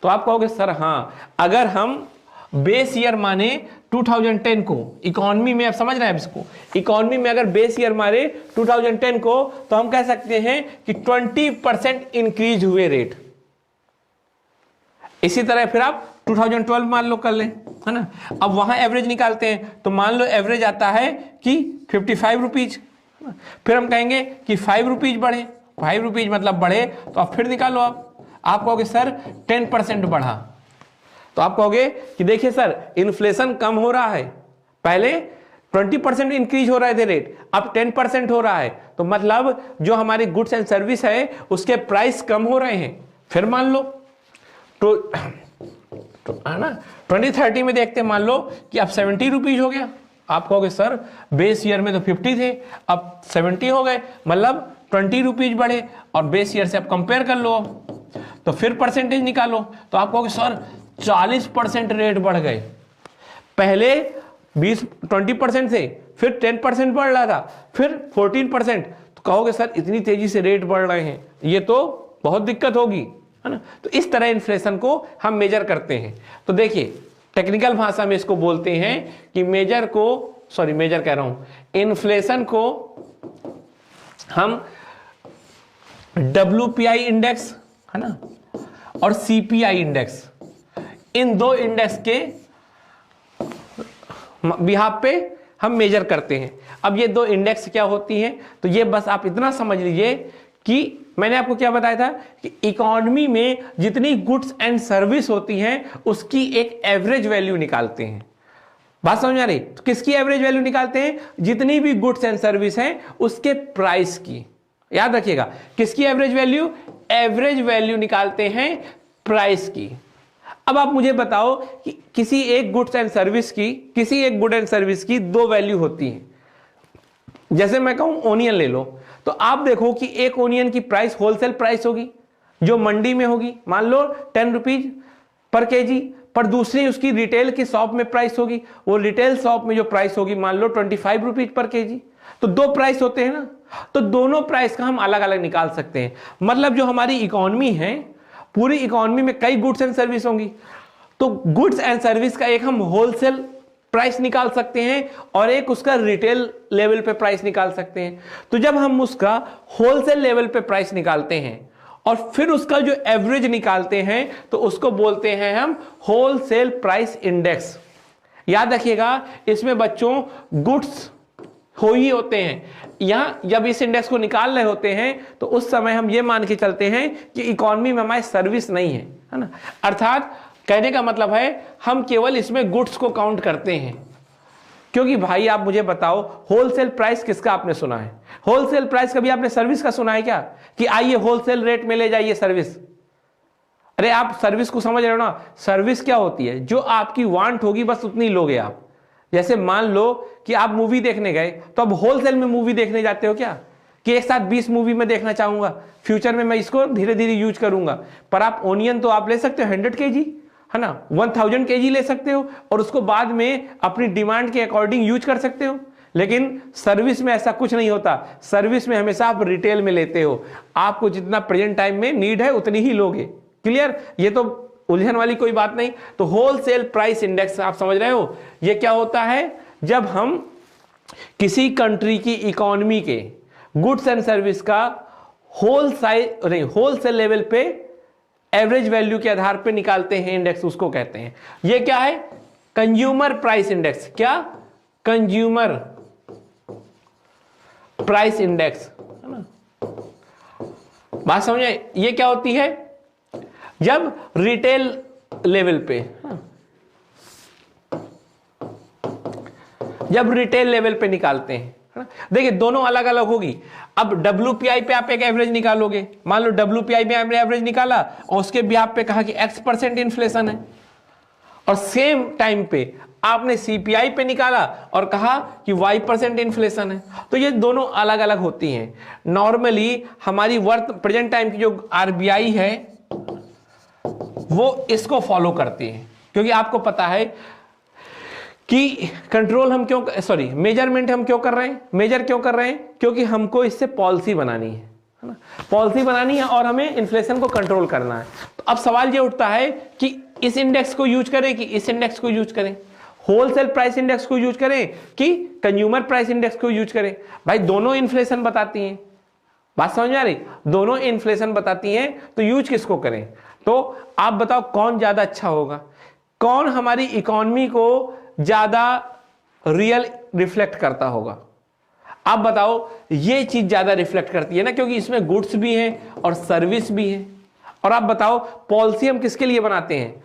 तो आप कहोगे सर हाँ, अगर हम बेस ईयर माने 2010 को, इकोनॉमी में आप समझ रहे हैं इसको, इकोनॉमी में अगर बेस ईयर मारे 2010 को, तो हम कह सकते हैं कि 20% इंक्रीज हुए रेट। इसी तरह फिर आप 2012 मान लो कर लें, है ना। अब वहां एवरेज निकालते हैं, तो मान लो एवरेज आता है कि 55 रुपीज, फिर हम कहेंगे कि 5 रुपीज बढ़े, 5 रुपीज मतलब बढ़े, तो अब फिर निकालो आप कहोगे सर 10% बढ़ा, तो आप कहोगे कि देखिए सर इन्फ्लेशन कम हो रहा है, पहले 20% इंक्रीज हो रहे थे रेट, अब 10% हो रहा है, तो मतलब जो हमारी गुड्स एंड सर्विस है उसके प्राइस कम हो रहे हैं। फिर मान लो तो है ना 2030 में देखते हैं, मान लो कि अब 70 रुपीज हो गया, आप कहोगे सर बेस ईयर में तो 50 थे, अब 70 हो गए, मतलब 20 रुपीज बढ़े, और बेस ईयर से आप कंपेयर कर लो, तो फिर परसेंटेज निकालो, तो आप कहोगे सर 40% रेट बढ़ गए, पहले 20% से फिर 10% बढ़ रहा था, फिर 14%, तो कहोगे सर इतनी तेजी से रेट बढ़ रहे हैं, ये तो बहुत दिक्कत होगी, है ना। तो इस तरह इन्फ्लेशन को हम मेजर करते हैं। तो देखिए टेक्निकल भाषा में इसको बोलते हैं कि मेजर कह रहा हूं, इन्फ्लेशन को हम WPI इंडेक्स, है ना, और CPI इंडेक्स, इन दो इंडेक्स के बिहाफ पे हम मेजर करते हैं। अब ये दो इंडेक्स क्या होती हैं, तो ये बस आप इतना समझ लीजिए कि मैंने आपको क्या बताया था कि इकोनॉमी में जितनी गुड्स एंड सर्विस होती हैं उसकी एक एवरेज वैल्यू निकालते हैं। बात समझ आ रही? तो किसकी एवरेज वैल्यू निकालते हैं? जितनी भी गुड्स एंड सर्विस हैं उसके प्राइस की। याद रखिएगा, किसकी एवरेज वैल्यू? एवरेज वैल्यू निकालते हैं प्राइस की। अब आप मुझे बताओ कि किसी एक गुड्स एंड सर्विस की, किसी एक गुड एंड सर्विस की दो वैल्यू होती है। जैसे मैं कहूं ओनियन ले लो, तो आप देखो कि एक ओनियन की प्राइस होलसेल प्राइस होगी जो मंडी में होगी, मान लो 10 रुपीज पर केजी, पर दूसरी उसकी रिटेल की शॉप में प्राइस होगी, वो रिटेल शॉप में जो प्राइस होगी मान लो 25 रुपीज पर केजी। तो दो प्राइस होते हैं ना, तो दोनों प्राइस का हम अलग अलग निकाल सकते हैं। मतलब जो हमारी इकोनॉमी है, पूरी इकोनॉमी में कई गुड्स एंड सर्विस होंगी, तो गुड्स एंड सर्विस का एक हम होलसेल प्राइस निकाल सकते हैं और एक उसका रिटेल लेवल पे प्राइस निकाल सकते हैं। तो जब हम उसका होलसेल लेवल पे प्राइस निकालते हैं और फिर उसका जो एवरेज निकालते हैं तो उसको बोलते हैं हम होलसेल प्राइस इंडेक्स। याद रखिएगा, इसमें बच्चों गुड्स हो ही होते हैं। यहां जब इस इंडेक्स को निकाल रहे होते हैं तो उस समय हम ये मान के चलते हैं कि इकोनॉमी में हमारी सर्विस नहीं है ना। अर्थात कहने का मतलब है हम केवल इसमें गुड्स को काउंट करते हैं। क्योंकि भाई आप मुझे बताओ, होलसेल प्राइस किसका आपने सुना है? होलसेल प्राइस कभी आपने सर्विस का सुना है क्या? कि आइए होलसेल रेट में ले जाइए सर्विस, अरे आप सर्विस को समझ रहे हो ना, सर्विस क्या होती है, जो आपकी वांट होगी बस उतनी लोगे आप। जैसे मान लो कि आप मूवी देखने गए, तो अब होलसेल में मूवी देखने जाते हो क्या, कि एक साथ 20 मूवी में देखना चाहूंगा, फ्यूचर में मैं इसको धीरे धीरे यूज करूंगा। पर आप ओनियन तो आप ले सकते हो 100 kg, है ना, 1000 kg ले सकते हो और उसको बाद में अपनी डिमांड के अकॉर्डिंग यूज कर सकते हो। लेकिन सर्विस में ऐसा कुछ नहीं होता, सर्विस में हमेशा आप रिटेल में लेते हो, आपको जितना प्रेजेंट टाइम में नीड है उतनी ही लोगे। क्लियर, ये तो उलझन वाली कोई बात नहीं। तो होलसेल प्राइस इंडेक्स आप समझ रहे हो, ये क्या होता है, जब हम किसी कंट्री की इकोनॉमी के गुड्स एंड सर्विस का होलसेल लेवल पे एवरेज वैल्यू के आधार पे निकालते हैं इंडेक्स, उसको कहते हैं। ये क्या है, कंज्यूमर प्राइस इंडेक्स। क्या, कंज्यूमर प्राइस इंडेक्स, है ना। बात समझे, ये क्या होती है, जब रिटेल लेवल पे, जब रिटेल लेवल पे निकालते हैं, देखिए दोनों अलग अलग होगी। अब WPI पे आप एक एवरेज निकालोगे, मान लो WPI में आपने एवरेज निकाला और उसके भी आप पे कहा कि X% इन्फ्लेशन है, और सेम टाइम पे आपने CPI पे निकाला और कहा कि Y% इन्फ्लेशन है, तो ये दोनों अलग अलग होती हैं। नॉर्मली हमारी प्रेजेंट टाइम की जो RBI है वो इसको फॉलो करती है, क्योंकि आपको पता है कि कंट्रोल हम क्यों, सॉरी मेजरमेंट हम क्यों कर रहे हैं, मेजर क्यों कर रहे हैं, क्योंकि हमको इससे पॉलिसी बनानी है ना, पॉलिसी बनानी है और हमें इन्फ्लेशन को कंट्रोल करना है। तो अब सवाल ये उठता है कि इस इंडेक्स को यूज करें कि इस इंडेक्स को यूज करें, होलसेल प्राइस इंडेक्स को यूज करें कि कंज्यूमर प्राइस इंडेक्स को यूज करें। भाई दोनों इन्फ्लेशन बताती हैं, बात समझ में आ रही, दोनों इन्फ्लेशन बताती हैं, तो यूज किसको करें। तो आप बताओ कौन ज्यादा अच्छा होगा, कौन हमारी इकोनॉमी को ज्यादा रियल रिफ्लेक्ट करता होगा। आप बताओ, ये चीज ज्यादा रिफ्लेक्ट करती है ना, क्योंकि इसमें गुड्स भी हैं और सर्विस भी है। और आप बताओ पॉलिसी हम किसके लिए बनाते हैं,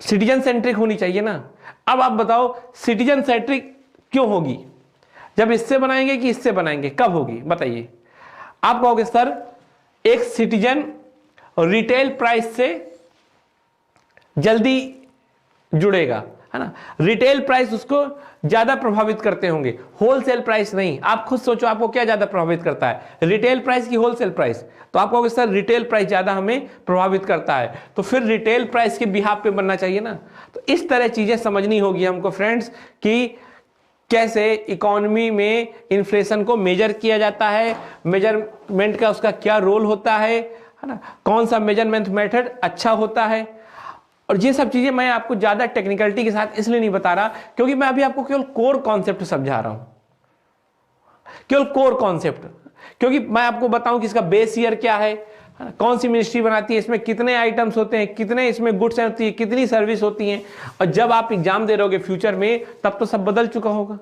सिटीजन सेंट्रिक होनी चाहिए ना। अब आप बताओ सिटीजन सेंट्रिक क्यों होगी, जब इससे बनाएंगे कि इससे बनाएंगे, कब होगी बताइए। आप कहोगे सर एक सिटीजन रिटेल प्राइस से जल्दी जुड़ेगा, है ना, रिटेल प्राइस उसको ज्यादा प्रभावित करते होंगे, होलसेल प्राइस नहीं। आप खुद सोचो आपको क्या ज्यादा प्रभावित करता है, रिटेल प्राइस की होलसेल प्राइस। तो आप कहोगे सर रिटेल प्राइस ज्यादा हमें प्रभावित करता है, तो फिर रिटेल प्राइस के बिहाफ पे बनना चाहिए ना। तो इस तरह चीजें समझनी होगी हमको फ्रेंड्स, कि कैसे इकोनॉमी में इन्फ्लेशन को मेजर किया जाता है, मेजरमेंट का उसका क्या रोल होता है ना, कौन सा मेजरमेंट मेथड अच्छा होता है। और ये सब चीजें मैं आपको ज्यादा टेक्निकलिटी के साथ इसलिए नहीं बता रहा, क्योंकि मैं अभी आपको केवल कोर कॉन्सेप्ट समझा रहा हूं, केवल कोर कॉन्सेप्ट। क्योंकि मैं आपको बताऊं कि इसका बेस ईयर क्या है, कौन सी मिनिस्ट्री बनाती है, इसमें कितने आइटम्स होते हैं, कितने इसमें गुड्स होती है, कितनी सर्विस होती हैं। और जब आप एग्जाम दे रहोगे फ्यूचर में, तब तो सब बदल चुका होगा।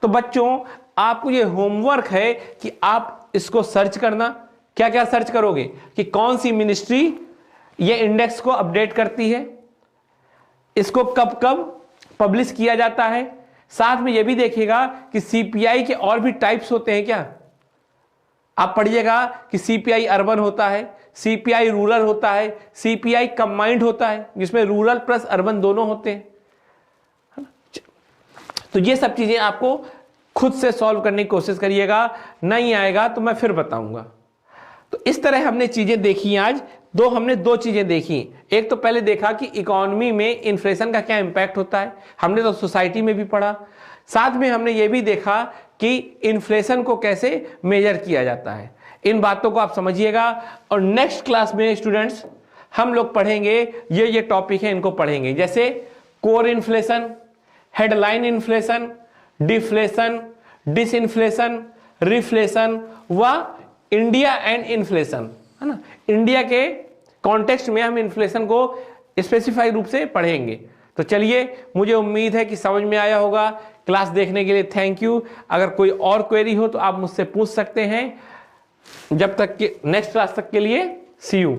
तो बच्चों आपको ये होमवर्क है कि आप इसको सर्च करना। क्या क्या सर्च करोगे, कि कौन सी मिनिस्ट्री ये इंडेक्स को अपडेट करती है, इसको कब कब पब्लिश किया जाता है। साथ में यह भी देखिएगा कि सीपीआई के और भी टाइप्स होते हैं क्या। आप पढ़िएगा कि सीपीआई अर्बन होता है, सीपीआई रूरल होता है, सीपीआई कंबाइंड होता है जिसमें रूरल प्लस अर्बन दोनों होते हैं। तो ये सब चीजें आपको खुद से सॉल्व करने की कोशिश करिएगा, नहीं आएगा तो मैं फिर बताऊंगा। तो इस तरह हमने चीजें देखी आज। हमने दो चीजें देखी। एक तो पहले देखा कि इकोनॉमी में इन्फ्लेशन का क्या इंपैक्ट होता है, हमने तो सोसाइटी में भी पढ़ा। साथ में हमने ये भी देखा कि इन्फ्लेशन को कैसे मेजर किया जाता है। इन बातों को आप समझिएगा। और नेक्स्ट क्लास में स्टूडेंट्स हम लोग पढ़ेंगे, ये टॉपिक है, इनको पढ़ेंगे, जैसे core inflation, headline inflation, deflation, disinflation, reflation व इंडिया एंड इन्फ्लेशन, है ना। इंडिया के कॉन्टेक्स्ट में हम इन्फ्लेशन को स्पेसिफाई रूप से पढ़ेंगे। तो चलिए, मुझे उम्मीद है कि समझ में आया होगा। क्लास देखने के लिए थैंक यू। अगर कोई और क्वेरी हो तो आप मुझसे पूछ सकते हैं। जब तक कि नेक्स्ट क्लास तक के लिए सी यू।